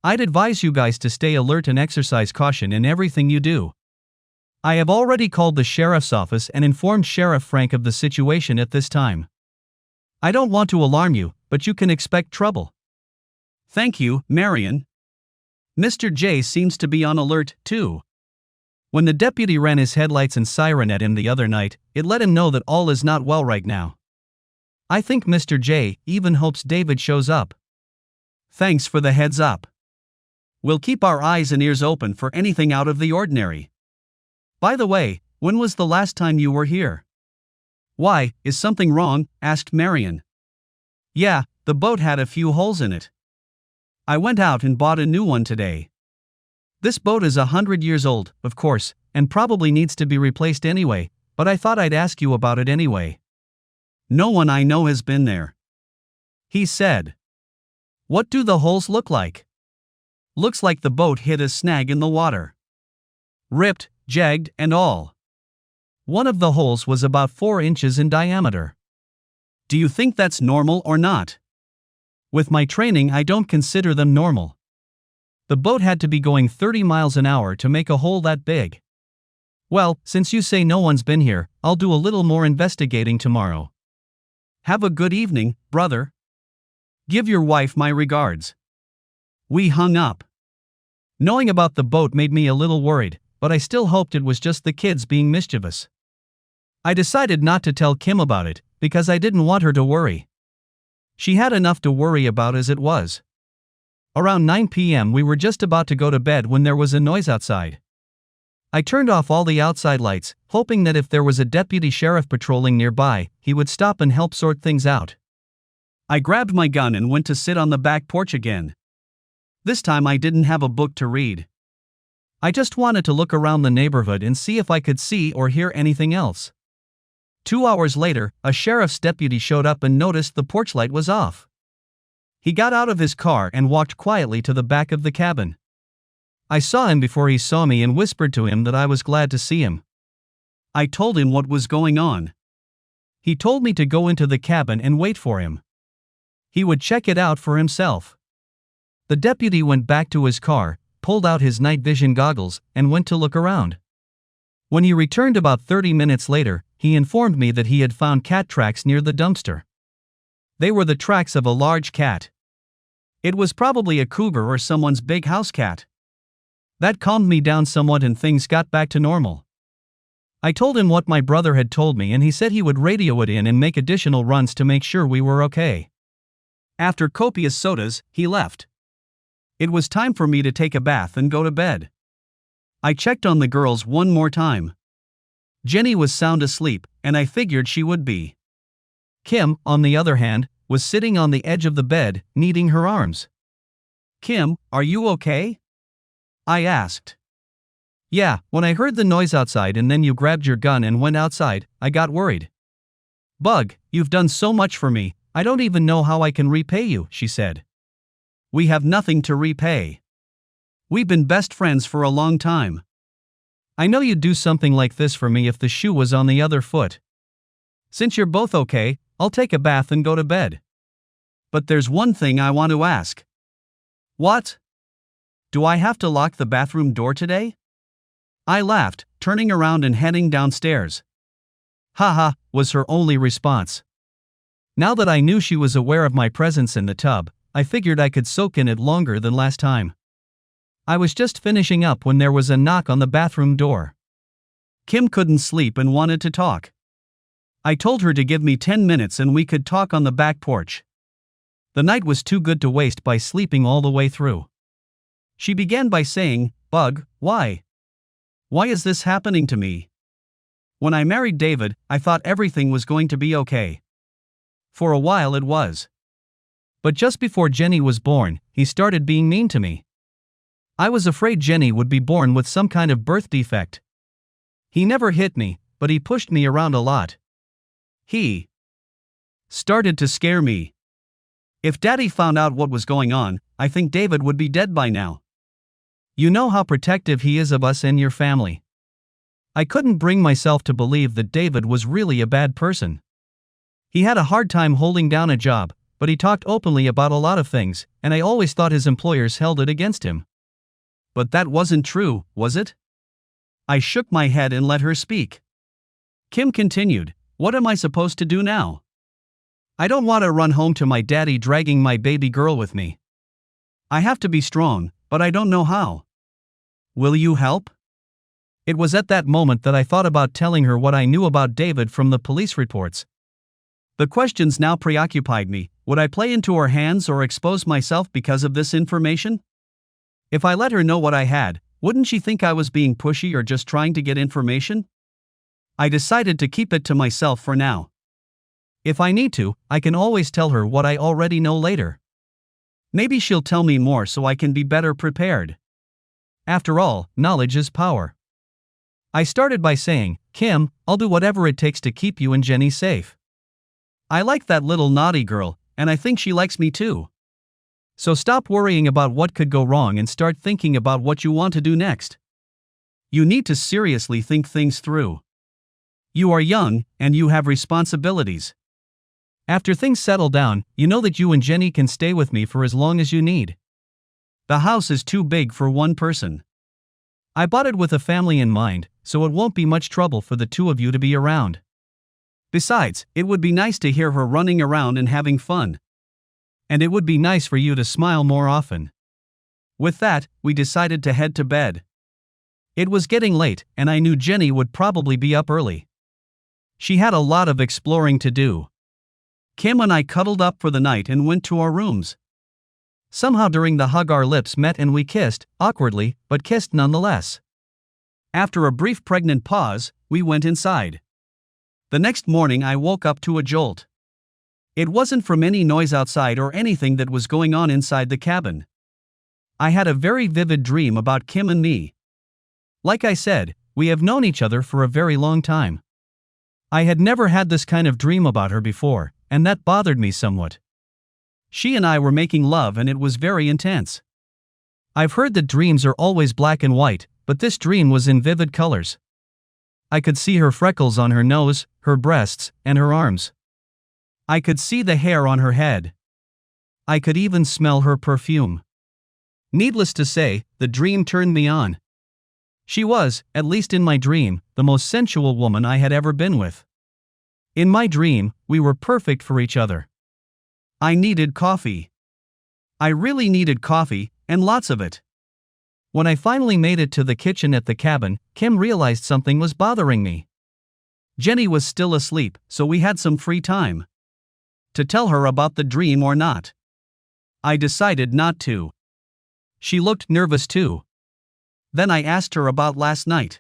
I'd advise you guys to stay alert and exercise caution in everything you do. I have already called the sheriff's office and informed Sheriff Frank of the situation at this time. I don't want to alarm you, but you can expect trouble." "Thank you, Marion." Mr. J seems to be on alert, too. When the deputy ran his headlights and siren at him the other night, it let him know that all is not well right now. I think Mr. J even hopes David shows up. Thanks for the heads up. We'll keep our eyes and ears open for anything out of the ordinary. By the way, when was the last time you were here? "Why, is something wrong?" asked Marion. "Yeah, the boat had a few holes in it. I went out and bought a new one today. This boat is 100 years old, of course, and probably needs to be replaced anyway, but I thought I'd ask you about it anyway. No one I know has been there," he said. "What do the holes look like?" "Looks like the boat hit a snag in the water. Ripped, jagged, and all. One of the holes was about 4 inches in diameter. Do you think that's normal or not?" "With my training, I don't consider them normal. The boat had to be going 30 miles an hour to make a hole that big." "Well, since you say no one's been here, I'll do a little more investigating tomorrow. Have a good evening, brother. Give your wife my regards." We hung up. Knowing about the boat made me a little worried, but I still hoped it was just the kids being mischievous. I decided not to tell Kim about it, because I didn't want her to worry. She had enough to worry about as it was. Around 9 p.m. we were just about to go to bed when there was a noise outside. I turned off all the outside lights, hoping that if there was a deputy sheriff patrolling nearby, he would stop and help sort things out. I grabbed my gun and went to sit on the back porch again. This time I didn't have a book to read. I just wanted to look around the neighborhood and see if I could see or hear anything else. 2 hours later, a sheriff's deputy showed up and noticed the porch light was off. He got out of his car and walked quietly to the back of the cabin. I saw him before he saw me and whispered to him that I was glad to see him. I told him what was going on. He told me to go into the cabin and wait for him. He would check it out for himself. The deputy went back to his car, pulled out his night vision goggles, and went to look around. When he returned about 30 minutes later, he informed me that he had found cat tracks near the dumpster. They were the tracks of a large cat. It was probably a cougar or someone's big house cat. That calmed me down somewhat and things got back to normal. I told him what my brother had told me and he said he would radio it in and make additional runs to make sure we were okay. After copious sodas, he left. It was time for me to take a bath and go to bed. I checked on the girls one more time. Jenny was sound asleep, and I figured she would be. Kim, on the other hand, was sitting on the edge of the bed, kneading her arms. "Kim, are you okay?" I asked. "Yeah, when I heard the noise outside and then you grabbed your gun and went outside, I got worried. Bug, you've done so much for me, I don't even know how I can repay you," she said. "We have nothing to repay. We've been best friends for a long time. I know you'd do something like this for me if the shoe was on the other foot. Since you're both okay, I'll take a bath and go to bed. But there's one thing I want to ask." "What?" "Do I have to lock the bathroom door today?" I laughed, turning around and heading downstairs. Haha, was her only response. Now that I knew she was aware of my presence in the tub, I figured I could soak in it longer than last time. I was just finishing up when there was a knock on the bathroom door. Kim couldn't sleep and wanted to talk. I told her to give me 10 minutes and we could talk on the back porch. The night was too good to waste by sleeping all the way through. She began by saying, "Bug, why? Why is this happening to me? When I married David, I thought everything was going to be okay. For a while it was. But just before Jenny was born, he started being mean to me. I was afraid Jenny would be born with some kind of birth defect. He never hit me, but he pushed me around a lot. He started to scare me. If Daddy found out what was going on, I think David would be dead by now. You know how protective he is of us and your family." I couldn't bring myself to believe that David was really a bad person. He had a hard time holding down a job, but he talked openly about a lot of things, and I always thought his employers held it against him. But that wasn't true, was it? I shook my head and let her speak. Kim continued, "What am I supposed to do now? I don't want to run home to my daddy dragging my baby girl with me. I have to be strong, but I don't know how. Will you help?" It was at that moment that I thought about telling her what I knew about David from the police reports. The questions now preoccupied me. Would I play into her hands or expose myself because of this information? If I let her know what I had, wouldn't she think I was being pushy or just trying to get information? I decided to keep it to myself for now. If I need to, I can always tell her what I already know later. Maybe she'll tell me more so I can be better prepared. After all, knowledge is power. I started by saying, "Kim, I'll do whatever it takes to keep you and Jenny safe. I like that little naughty girl, and I think she likes me too. So stop worrying about what could go wrong and start thinking about what you want to do next. You need to seriously think things through. You are young, and you have responsibilities. After things settle down, you know that you and Jenny can stay with me for as long as you need. The house is too big for one person. I bought it with a family in mind, so it won't be much trouble for the two of you to be around. Besides, it would be nice to hear her running around and having fun. And it would be nice for you to smile more often." With that, we decided to head to bed. It was getting late, and I knew Jenny would probably be up early. She had a lot of exploring to do. Kim and I cuddled up for the night and went to our rooms. Somehow during the hug our lips met and we kissed, awkwardly, but kissed nonetheless. After a brief pregnant pause, we went inside. The next morning I woke up to a jolt. It wasn't from any noise outside or anything that was going on inside the cabin. I had a very vivid dream about Kim and me. Like I said, we have known each other for a very long time. I had never had this kind of dream about her before, and that bothered me somewhat. She and I were making love and it was very intense. I've heard that dreams are always black and white, but this dream was in vivid colors. I could see her freckles on her nose, her breasts, and her arms. I could see the hair on her head. I could even smell her perfume. Needless to say, the dream turned me on. She was, at least in my dream, the most sensual woman I had ever been with. In my dream, we were perfect for each other. I needed coffee. I really needed coffee, and lots of it. When I finally made it to the kitchen at the cabin, Kim realized something was bothering me. Jenny was still asleep, so we had some free time. To tell her about the dream or not. I decided not to. She looked nervous too. Then I asked her about last night.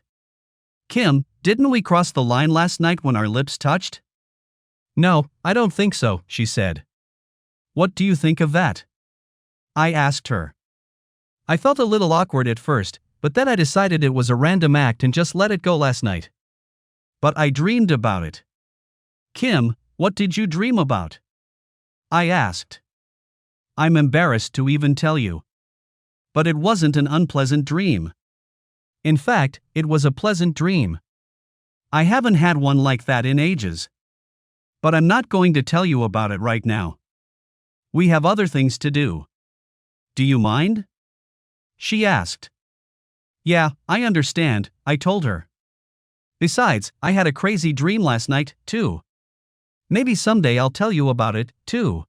"Kim, didn't we cross the line last night when our lips touched?" "No, I don't think so," she said. "What do you think of that?" I asked her. I felt a little awkward at first, but then I decided it was a random act and just let it go last night. But I dreamed about it. "Kim, what did you dream about?" I asked. I'm embarrassed to even tell you. But it wasn't an unpleasant dream. In fact, it was a pleasant dream. I haven't had one like that in ages. But I'm not going to tell you about it right now. We have other things to do. Do you mind? She asked. Yeah, I understand, I told her. Besides, I had a crazy dream last night, too. Maybe someday I'll tell you about it, too.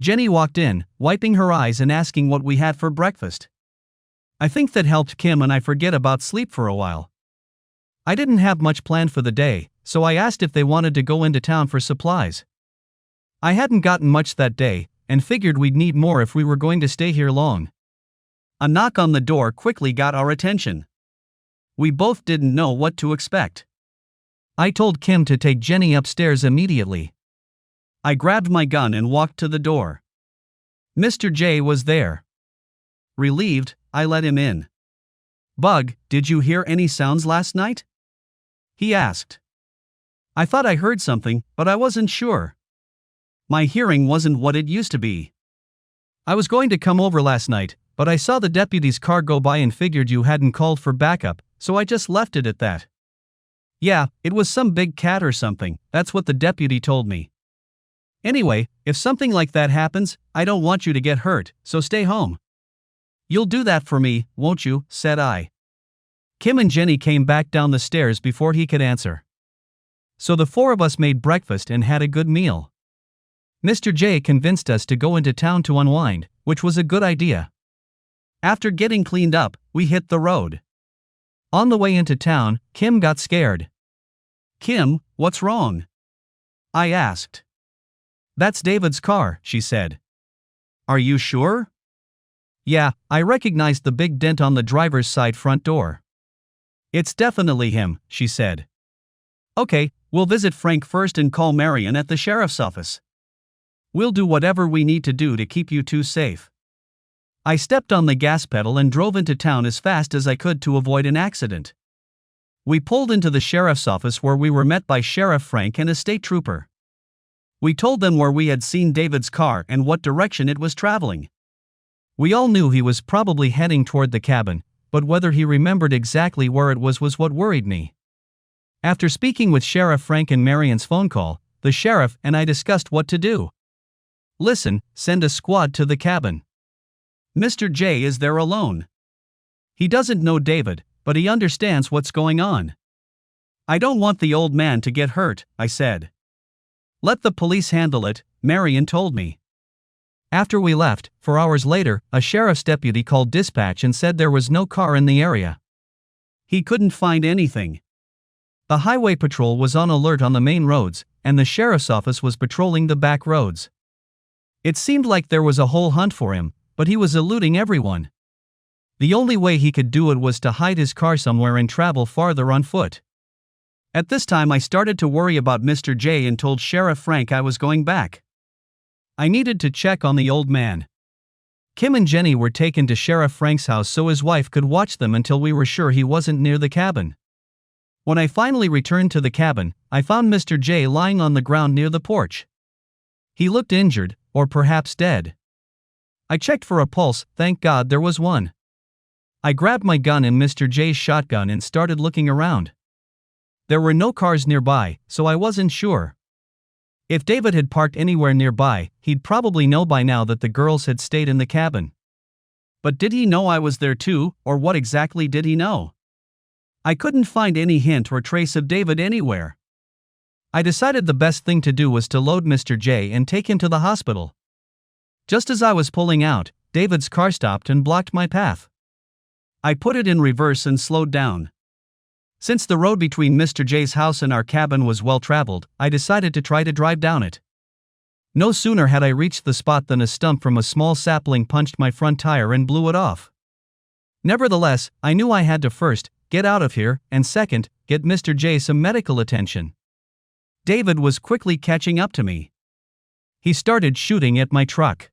Jenny walked in, wiping her eyes and asking what we had for breakfast. I think that helped Kim and I forget about sleep for a while. I didn't have much planned for the day, so I asked if they wanted to go into town for supplies. I hadn't gotten much that day, and figured we'd need more if we were going to stay here long. A knock on the door quickly got our attention. We both didn't know what to expect. I told Kim to take Jenny upstairs immediately. I grabbed my gun and walked to the door. Mr. J was there. Relieved, I let him in. "Bug, did you hear any sounds last night?" he asked. I thought I heard something, but I wasn't sure. My hearing wasn't what it used to be. I was going to come over last night, but I saw the deputy's car go by and figured you hadn't called for backup, so I just left it at that. Yeah, it was some big cat or something, that's what the deputy told me. Anyway, if something like that happens, I don't want you to get hurt, so stay home. You'll do that for me, won't you? Said I. Kim and Jenny came back down the stairs before he could answer. So the four of us made breakfast and had a good meal. Mr. J convinced us to go into town to unwind, which was a good idea. After getting cleaned up, we hit the road. On the way into town, Kim got scared. "Kim, what's wrong?" I asked. "That's David's car," she said. "Are you sure?" "Yeah, I recognized the big dent on the driver's side front door." "It's definitely him," she said. "Okay, we'll visit Frank first and call Marion at the sheriff's office. We'll do whatever we need to do to keep you two safe." I stepped on the gas pedal and drove into town as fast as I could to avoid an accident. We pulled into the sheriff's office where we were met by Sheriff Frank and a state trooper. We told them where we had seen David's car and what direction it was traveling. We all knew he was probably heading toward the cabin, but whether he remembered exactly where it was what worried me. After speaking with Sheriff Frank and Marion's phone call, the sheriff and I discussed what to do. "Listen, send a squad to the cabin. Mr. J is there alone. He doesn't know David, but he understands what's going on. I don't want the old man to get hurt," I said. "Let the police handle it," Marion told me. After we left, 4 hours later, a sheriff's deputy called dispatch and said there was no car in the area. He couldn't find anything. The highway patrol was on alert on the main roads, and the sheriff's office was patrolling the back roads. It seemed like there was a whole hunt for him, but he was eluding everyone. The only way he could do it was to hide his car somewhere and travel farther on foot. At this time I started to worry about Mr. J and told Sheriff Frank I was going back. I needed to check on the old man. Kim and Jenny were taken to Sheriff Frank's house so his wife could watch them until we were sure he wasn't near the cabin. When I finally returned to the cabin, I found Mr. J lying on the ground near the porch. He looked injured, or perhaps dead. I checked for a pulse, thank God there was one. I grabbed my gun and Mr. J's shotgun and started looking around. There were no cars nearby, so I wasn't sure. If David had parked anywhere nearby, he'd probably know by now that the girls had stayed in the cabin. But did he know I was there too, or what exactly did he know? I couldn't find any hint or trace of David anywhere. I decided the best thing to do was to load Mr. J and take him to the hospital. Just as I was pulling out, David's car stopped and blocked my path. I put it in reverse and slowed down. Since the road between Mr. J's house and our cabin was well traveled, I decided to try to drive down it. No sooner had I reached the spot than a stump from a small sapling punched my front tire and blew it off. Nevertheless, I knew I had to first, get out of here, and second, get Mr. J some medical attention. David was quickly catching up to me. He started shooting at my truck.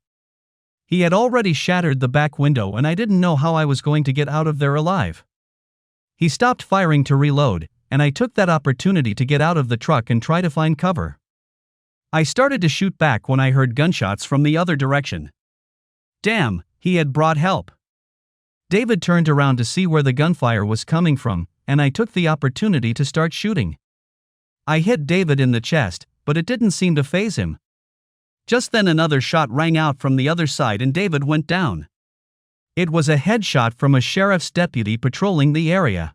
He had already shattered the back window and I didn't know how I was going to get out of there alive. He stopped firing to reload, and I took that opportunity to get out of the truck and try to find cover. I started to shoot back when I heard gunshots from the other direction. Damn, he had brought help. David turned around to see where the gunfire was coming from, and I took the opportunity to start shooting. I hit David in the chest, but it didn't seem to faze him. Just then another shot rang out from the other side and David went down. It was a headshot from a sheriff's deputy patrolling the area.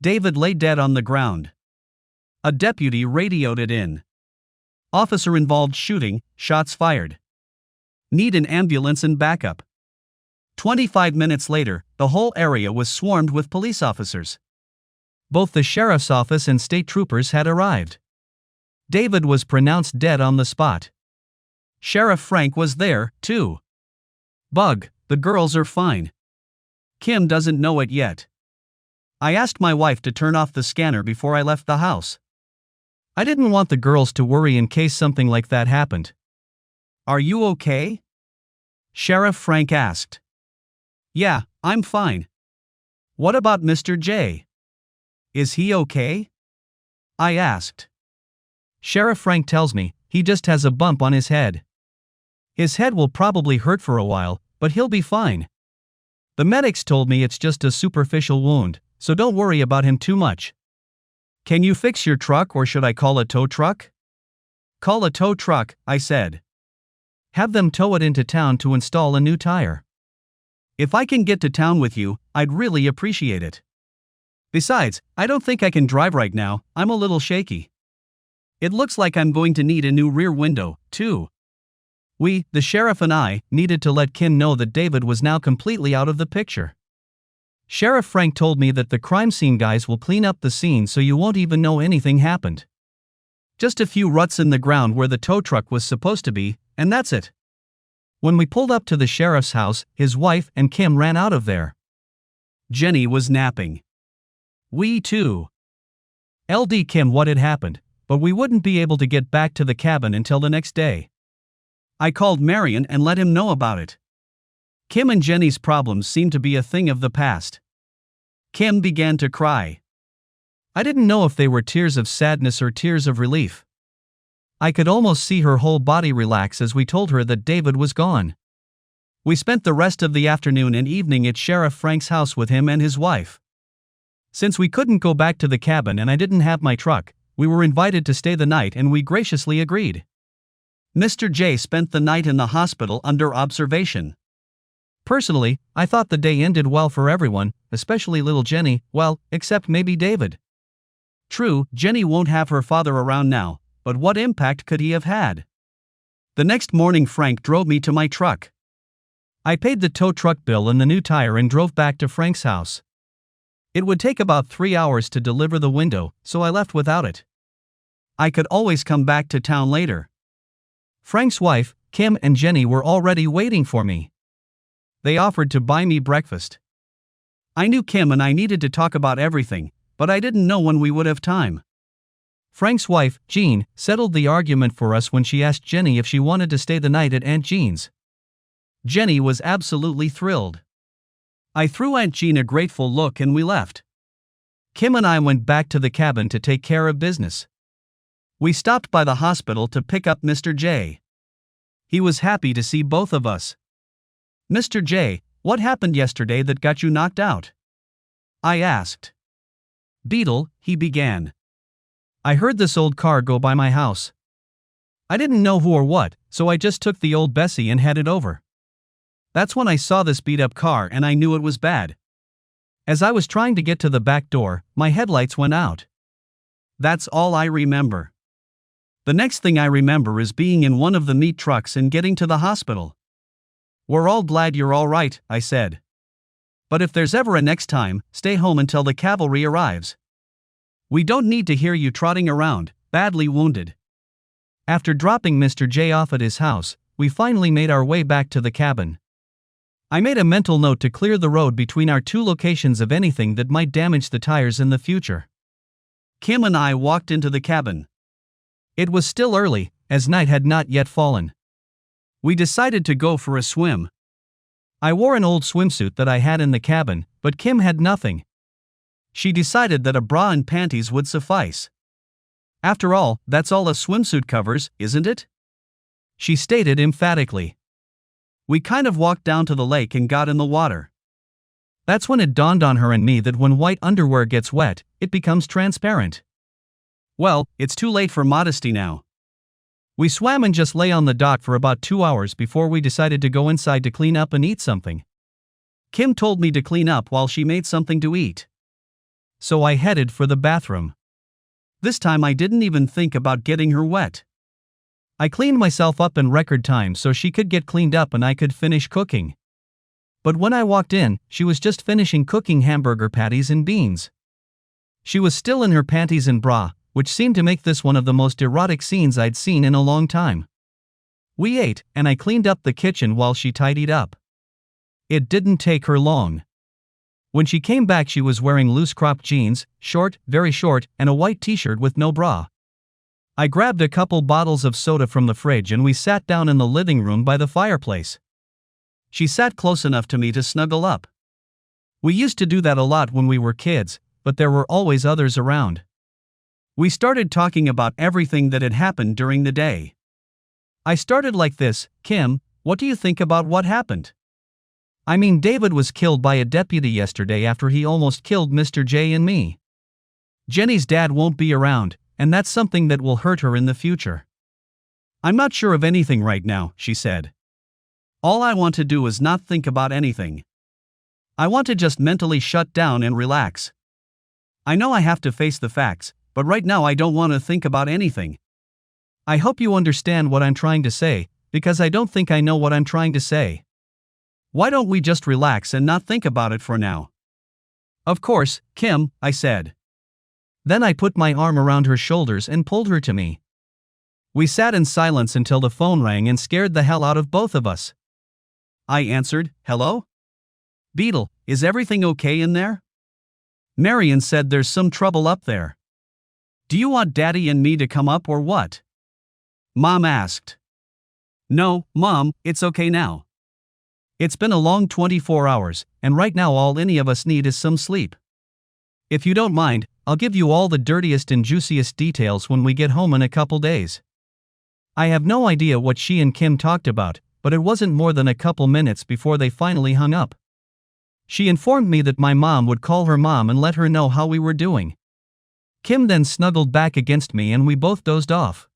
David lay dead on the ground. A deputy radioed it in. Officer involved shooting, shots fired. Need an ambulance and backup. 25 minutes later, the whole area was swarmed with police officers. Both the sheriff's office and state troopers had arrived. David was pronounced dead on the spot. Sheriff Frank was there, too. Bug, the girls are fine. Kim doesn't know it yet. I asked my wife to turn off the scanner before I left the house. I didn't want the girls to worry in case something like that happened. Are you okay? Sheriff Frank asked. Yeah, I'm fine. What about Mr. J? Is he okay? I asked. Sheriff Frank tells me he just has a bump on his head. His head will probably hurt for a while, but he'll be fine. The medics told me it's just a superficial wound, so don't worry about him too much. Can you fix your truck or should I call a tow truck? Call a tow truck, I said. Have them tow it into town to install a new tire. If I can get to town with you, I'd really appreciate it. Besides, I don't think I can drive right now, I'm a little shaky. It looks like I'm going to need a new rear window, too. We, the sheriff and I, needed to let Kim know that David was now completely out of the picture. Sheriff Frank told me that the crime scene guys will clean up the scene so you won't even know anything happened. Just a few ruts in the ground where the tow truck was supposed to be, and that's it. When we pulled up to the sheriff's house, his wife and Kim ran out of there. Jenny was napping. We too. LD Kim what had happened, but we wouldn't be able to get back to the cabin until the next day. I called Marion and let him know about it. Kim and Jenny's problems seemed to be a thing of the past. Kim began to cry. I didn't know if they were tears of sadness or tears of relief. I could almost see her whole body relax as we told her that David was gone. We spent the rest of the afternoon and evening at Sheriff Frank's house with him and his wife. Since we couldn't go back to the cabin and I didn't have my truck, we were invited to stay the night and we graciously agreed. Mr. J spent the night in the hospital under observation. Personally, I thought the day ended well for everyone, especially little Jenny, well, except maybe David. True, Jenny won't have her father around now, but what impact could he have had? The next morning Frank drove me to my truck. I paid the tow truck bill and the new tire and drove back to Frank's house. It would take about 3 hours to deliver the window, so I left without it. I could always come back to town later. Frank's wife, Kim and Jenny were already waiting for me. They offered to buy me breakfast. I knew Kim and I needed to talk about everything, but I didn't know when we would have time. Frank's wife, Jean, settled the argument for us when she asked Jenny if she wanted to stay the night at Aunt Jean's. Jenny was absolutely thrilled. I threw Aunt Jean a grateful look and we left. Kim and I went back to the cabin to take care of business. We stopped by the hospital to pick up Mr. J. He was happy to see both of us. Mr. J, what happened yesterday that got you knocked out? I asked. Beetle, he began. I heard this old car go by my house. I didn't know who or what, so I just took the old Bessie and headed over. That's when I saw this beat-up car and I knew it was bad. As I was trying to get to the back door, my headlights went out. That's all I remember. The next thing I remember is being in one of the meat trucks and getting to the hospital. We're all glad you're all right, I said. But if there's ever a next time, stay home until the cavalry arrives. We don't need to hear you trotting around, badly wounded. After dropping Mr. J off at his house, we finally made our way back to the cabin. I made a mental note to clear the road between our two locations of anything that might damage the tires in the future. Kim and I walked into the cabin. It was still early, as night had not yet fallen. We decided to go for a swim. I wore an old swimsuit that I had in the cabin, but Kim had nothing. She decided that a bra and panties would suffice. After all, that's all a swimsuit covers, isn't it? She stated emphatically. We kind of walked down to the lake and got in the water. That's when it dawned on her and me that when white underwear gets wet, it becomes transparent. Well, it's too late for modesty now. We swam and just lay on the dock for about 2 hours before we decided to go inside to clean up and eat something. Kim told me to clean up while she made something to eat. so I headed for the bathroom. This time I didn't even think about getting her wet. I cleaned myself up in record time so she could get cleaned up and I could finish cooking. But when I walked in, she was just finishing cooking hamburger patties and beans. She was still in her panties and bra, which seemed to make this one of the most erotic scenes I'd seen in a long time. We ate, and I cleaned up the kitchen while she tidied up. It didn't take her long. When she came back, she was wearing loose-cropped jeans, short, very short, and a white t-shirt with no bra. I grabbed a couple bottles of soda from the fridge and we sat down in the living room by the fireplace. She sat close enough to me to snuggle up. We used to do that a lot when we were kids, but there were always others around. We started talking about everything that had happened during the day. I started like this: Kim, what do you think about what happened? I mean, David was killed by a deputy yesterday after he almost killed Mr. J and me. Jenny's dad won't be around, and that's something that will hurt her in the future. I'm not sure of anything right now, she said. All I want to do is not think about anything. I want to just mentally shut down and relax. I know I have to face the facts, but right now I don't want to think about anything. I hope you understand what I'm trying to say, because I don't think I know what I'm trying to say. Why don't we just relax and not think about it for now? Of course, Kim, I said. Then I put my arm around her shoulders and pulled her to me. We sat in silence until the phone rang and scared the hell out of both of us. I answered, "Hello? Beetle, is everything okay in there?" Marion said there's some trouble up there. Do you want Daddy and me to come up or what? Mom asked. No, Mom, it's okay now. It's been a long 24 hours, and right now all any of us need is some sleep. If you don't mind, I'll give you all the dirtiest and juiciest details when we get home in a couple days. I have no idea what she and Kim talked about, but it wasn't more than a couple minutes before they finally hung up. She informed me that my mom would call her mom and let her know how we were doing. Kim then snuggled back against me and we both dozed off.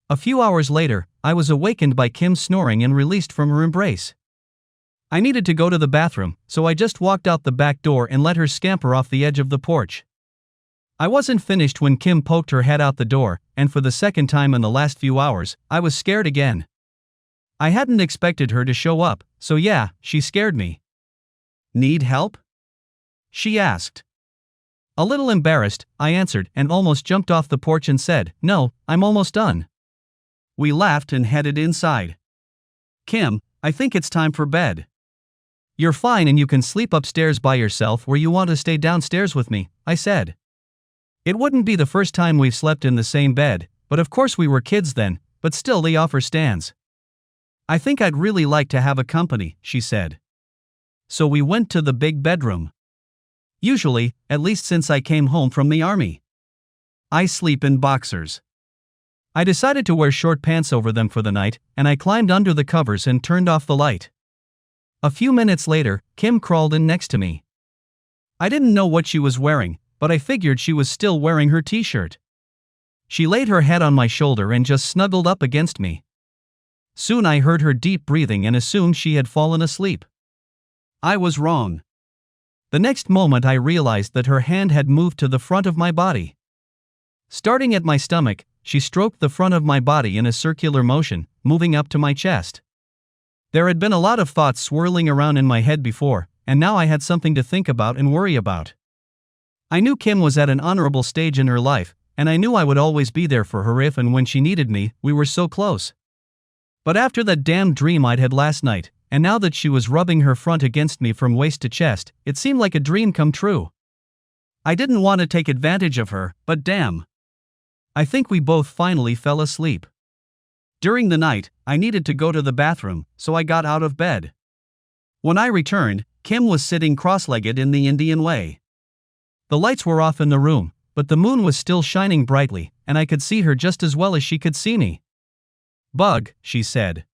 A few hours later, I was awakened by Kim snoring and released from her embrace. I needed to go to the bathroom, so I just walked out the back door and let her scamper off the edge of the porch. I wasn't finished when Kim poked her head out the door, and for the second time in the last few hours, I was scared again. I hadn't expected her to show up, so yeah, she scared me. Need help? She asked. A little embarrassed, I answered and almost jumped off the porch and said, "No, I'm almost done." We laughed and headed inside. Kim, I think it's time for bed. You're fine and you can sleep upstairs by yourself or you want to stay downstairs with me, I said. It wouldn't be the first time we've slept in the same bed, but of course we were kids then, but still the offer stands. I think I'd really like to have a company, she said. So we went to the big bedroom. Usually, at least since I came home from the army, I sleep in boxers. I decided to wear short pants over them for the night, and I climbed under the covers and turned off the light. A few minutes later, Kim crawled in next to me. I didn't know what she was wearing, but I figured she was still wearing her t-shirt. She laid her head on my shoulder and just snuggled up against me. Soon I heard her deep breathing and assumed she had fallen asleep. I was wrong. The next moment I realized that her hand had moved to the front of my body. Starting at my stomach, she stroked the front of my body in a circular motion, moving up to my chest. There had been a lot of thoughts swirling around in my head before, and now I had something to think about and worry about. I knew Kim was at an honorable stage in her life, and I knew I would always be there for her if and when she needed me. We were so close. But after that damn dream I'd had last night, and now that she was rubbing her front against me from waist to chest, it seemed like a dream come true. I didn't want to take advantage of her, but damn. I think we both finally fell asleep. During the night, I needed to go to the bathroom, so I got out of bed. When I returned, Kim was sitting cross-legged in the Indian way. The lights were off in the room, but the moon was still shining brightly, and I could see her just as well as she could see me. "Bug," she said.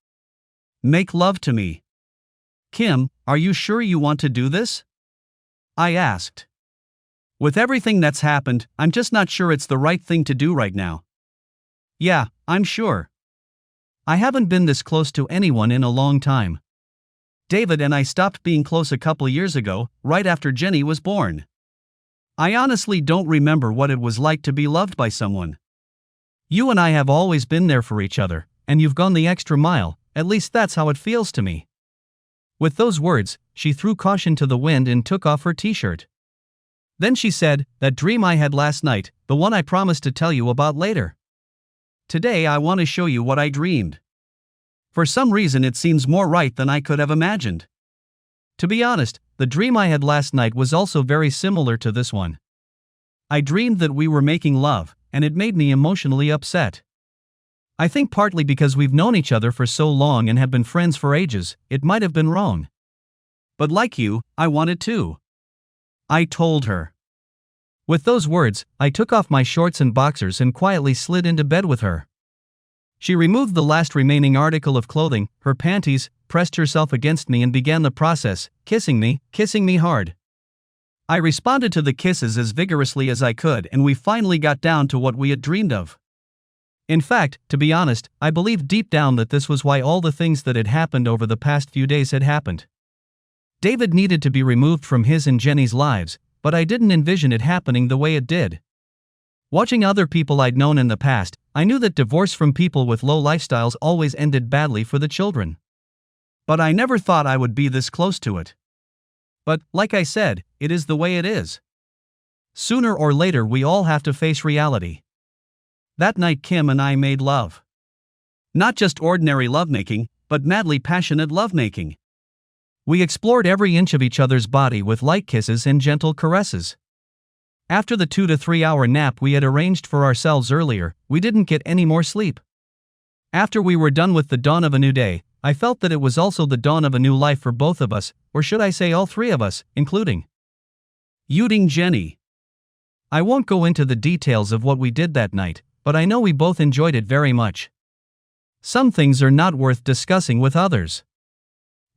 "Make love to me." "Kim, are you sure you want to do this?" I asked. "With everything that's happened, I'm just not sure it's the right thing to do right now." "Yeah, I'm sure. I haven't been this close to anyone in a long time. David and I stopped being close a couple years ago, right after Jenny was born. I honestly don't remember what it was like to be loved by someone. You and I have always been there for each other, and you've gone the extra mile, at least that's how it feels to me." With those words, she threw caution to the wind and took off her t-shirt. Then she said, "That dream I had last night, the one I promised to tell you about later. Today I want to show you what I dreamed. For some reason it seems more right than I could have imagined. To be honest, the dream I had last night was also very similar to this one. I dreamed that we were making love, and it made me emotionally upset. I think partly because we've known each other for so long and have been friends for ages, it might have been wrong. But like you, I wanted to. I told her." With those words, I took off my shorts and boxers and quietly slid into bed with her. She removed the last remaining article of clothing, her panties, pressed herself against me and began the process, kissing me hard. I responded to the kisses as vigorously as I could, and we finally got down to what we had dreamed of. In fact, to be honest, I believed deep down that this was why all the things that had happened over the past few days had happened. David needed to be removed from his and Jenny's lives, but I didn't envision it happening the way it did. Watching other people I'd known in the past, I knew that divorce from people with low lifestyles always ended badly for the children. But I never thought I would be this close to it. But, like I said, it is the way it is. Sooner or later we all have to face reality. That night Kim and I made love. Not just ordinary lovemaking, but madly passionate lovemaking. We explored every inch of each other's body with light kisses and gentle caresses. After the 2 to 3 hour nap we had arranged for ourselves earlier, we didn't get any more sleep. After we were done with the dawn of a new day, I felt that it was also the dawn of a new life for both of us, or should I say all three of us, including Jenny. I won't go into the details of what we did that night, but I know we both enjoyed it very much. Some things are not worth discussing with others.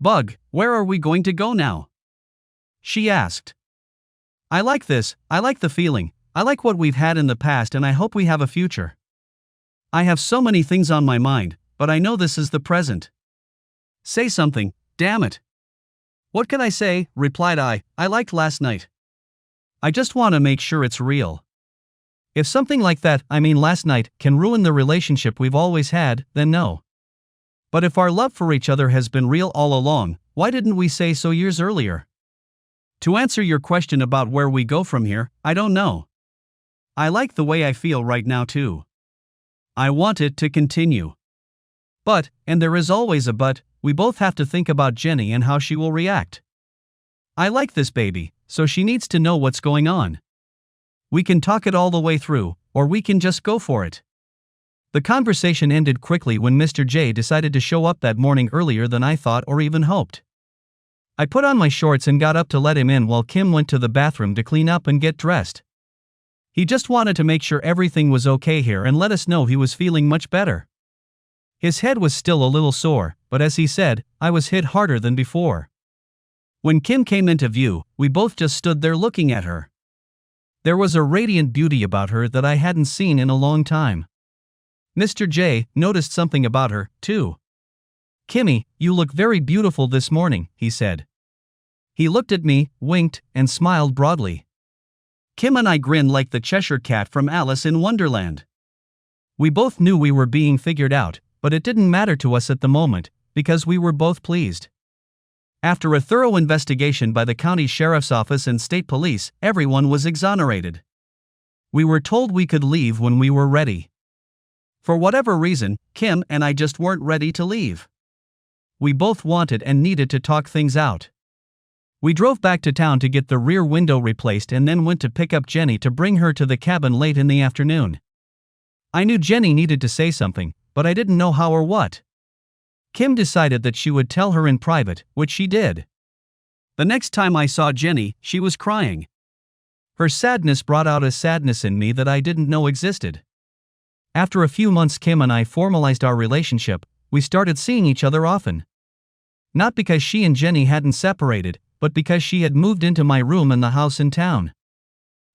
"Bug, where are we going to go now?" she asked. "I like this, I like the feeling, I like what we've had in the past, and I hope we have a future. I have so many things on my mind, but I know this is the present." "Say something, damn it." "What can I say?" replied I liked last night. I just want to make sure it's real. If something like that, last night, can ruin the relationship we've always had, then no. But if our love for each other has been real all along, why didn't we say so years earlier? To answer your question about where we go from here, I don't know. I like the way I feel right now too. I want it to continue. But, and there is always a but, we both have to think about Jenny and how she will react. I like this baby, so she needs to know what's going on. We can talk it all the way through, or we can just go for it. The conversation ended quickly when Mr. J decided to show up that morning earlier than I thought or even hoped. I put on my shorts and got up to let him in while Kim went to the bathroom to clean up and get dressed. He just wanted to make sure everything was okay here and let us know he was feeling much better. His head was still a little sore, but as he said, I was hit harder than before. When Kim came into view, we both just stood there looking at her. There was a radiant beauty about her that I hadn't seen in a long time. Mr. J noticed something about her, too. "Kimmy, you look very beautiful this morning," he said. He looked at me, winked, and smiled broadly. Kim and I grinned like the Cheshire Cat from Alice in Wonderland. We both knew we were being figured out, but it didn't matter to us at the moment, because we were both pleased. After a thorough investigation by the county sheriff's office and state police, everyone was exonerated. We were told we could leave when we were ready. For whatever reason, Kim and I just weren't ready to leave. We both wanted and needed to talk things out. We drove back to town to get the rear window replaced and then went to pick up Jenny to bring her to the cabin late in the afternoon. I knew Jenny needed to say something, but I didn't know how or what. Kim decided that she would tell her in private, which she did. The next time I saw Jenny, she was crying. Her sadness brought out a sadness in me that I didn't know existed. After a few months, Kim and I formalized our relationship. We started seeing each other often. Not because she and Jenny hadn't separated, but because she had moved into my room in the house in town.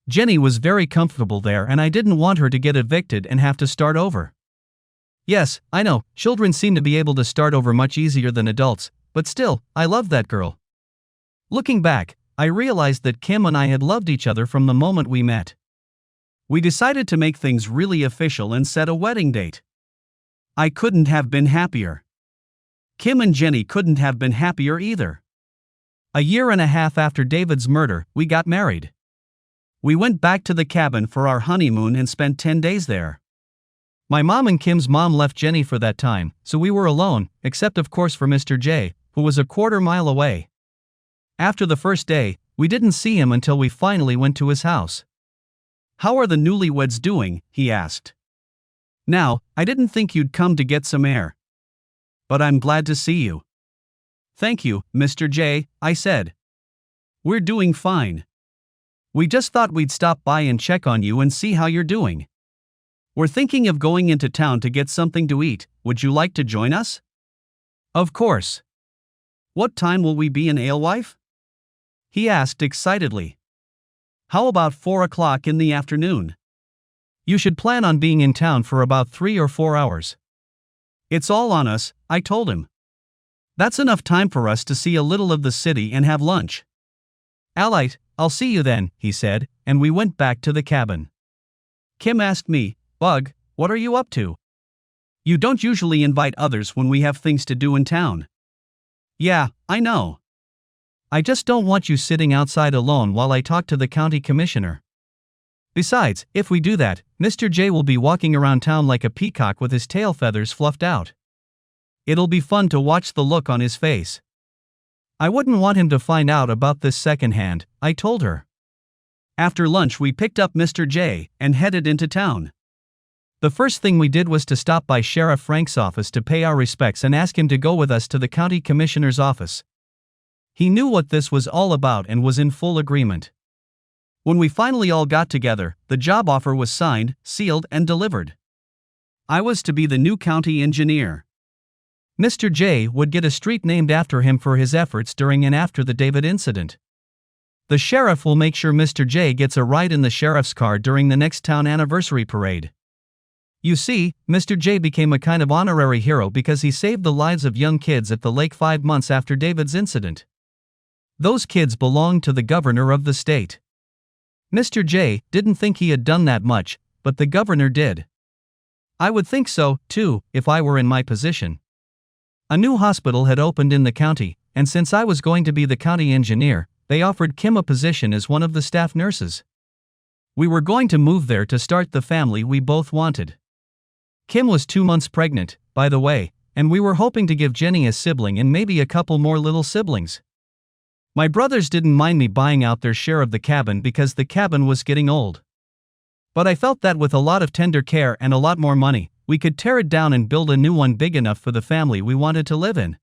Jenny was very comfortable there and I didn't want her to get evicted and have to start over. Yes, I know, children seem to be able to start over much easier than adults, but still, I loved that girl. Looking back, I realized that Kim and I had loved each other from the moment we met. We decided to make things really official and set a wedding date. I couldn't have been happier. Kim and Jenny couldn't have been happier either. A year and a half after David's murder, we got married. We went back to the cabin for our honeymoon and spent 10 days there. My mom and Kim's mom left Jenny for that time, so we were alone, except of course for Mr. J, who was a quarter-mile away. After the first day, we didn't see him until we finally went to his house. "How are the newlyweds doing?" he asked. "Now, I didn't think you'd come to get some air. But I'm glad to see you." "Thank you, Mr. J," I said. "We're doing fine. We just thought we'd stop by and check on you and see how you're doing. We're thinking of going into town to get something to eat. Would you like to join us?" "Of course." "What time will we be in Alewife?" he asked excitedly. "How about 4 o'clock in the afternoon? You should plan on being in town for about 3 or 4 hours. It's all on us," I told him. "That's enough time for us to see a little of the city and have lunch." "Alright, I'll see you then," he said, and we went back to the cabin. Kim asked me, "Bug, what are you up to? You don't usually invite others when we have things to do in town." "Yeah, I know. I just don't want you sitting outside alone while I talk to the county commissioner. Besides, if we do that, Mr. J will be walking around town like a peacock with his tail feathers fluffed out. It'll be fun to watch the look on his face. I wouldn't want him to find out about this secondhand," I told her. After lunch we picked up Mr. J and headed into town. The first thing we did was to stop by Sheriff Frank's office to pay our respects and ask him to go with us to the county commissioner's office. He knew what this was all about and was in full agreement. When we finally all got together, the job offer was signed, sealed, and delivered. I was to be the new county engineer. Mr. J would get a street named after him for his efforts during and after the David incident. The sheriff will make sure Mr. J gets a ride in the sheriff's car during the next town anniversary parade. You see, Mr. J became a kind of honorary hero because he saved the lives of young kids at the lake 5 months after David's incident. Those kids belonged to the governor of the state. Mr. J didn't think he had done that much, but the governor did. I would think so, too, if I were in my position. A new hospital had opened in the county, and since I was going to be the county engineer, they offered Kim a position as one of the staff nurses. We were going to move there to start the family we both wanted. Kim was 2 months pregnant, by the way, and we were hoping to give Jenny a sibling and maybe a couple more little siblings. My brothers didn't mind me buying out their share of the cabin because the cabin was getting old. But I felt that with a lot of tender care and a lot more money, we could tear it down and build a new one big enough for the family we wanted to live in.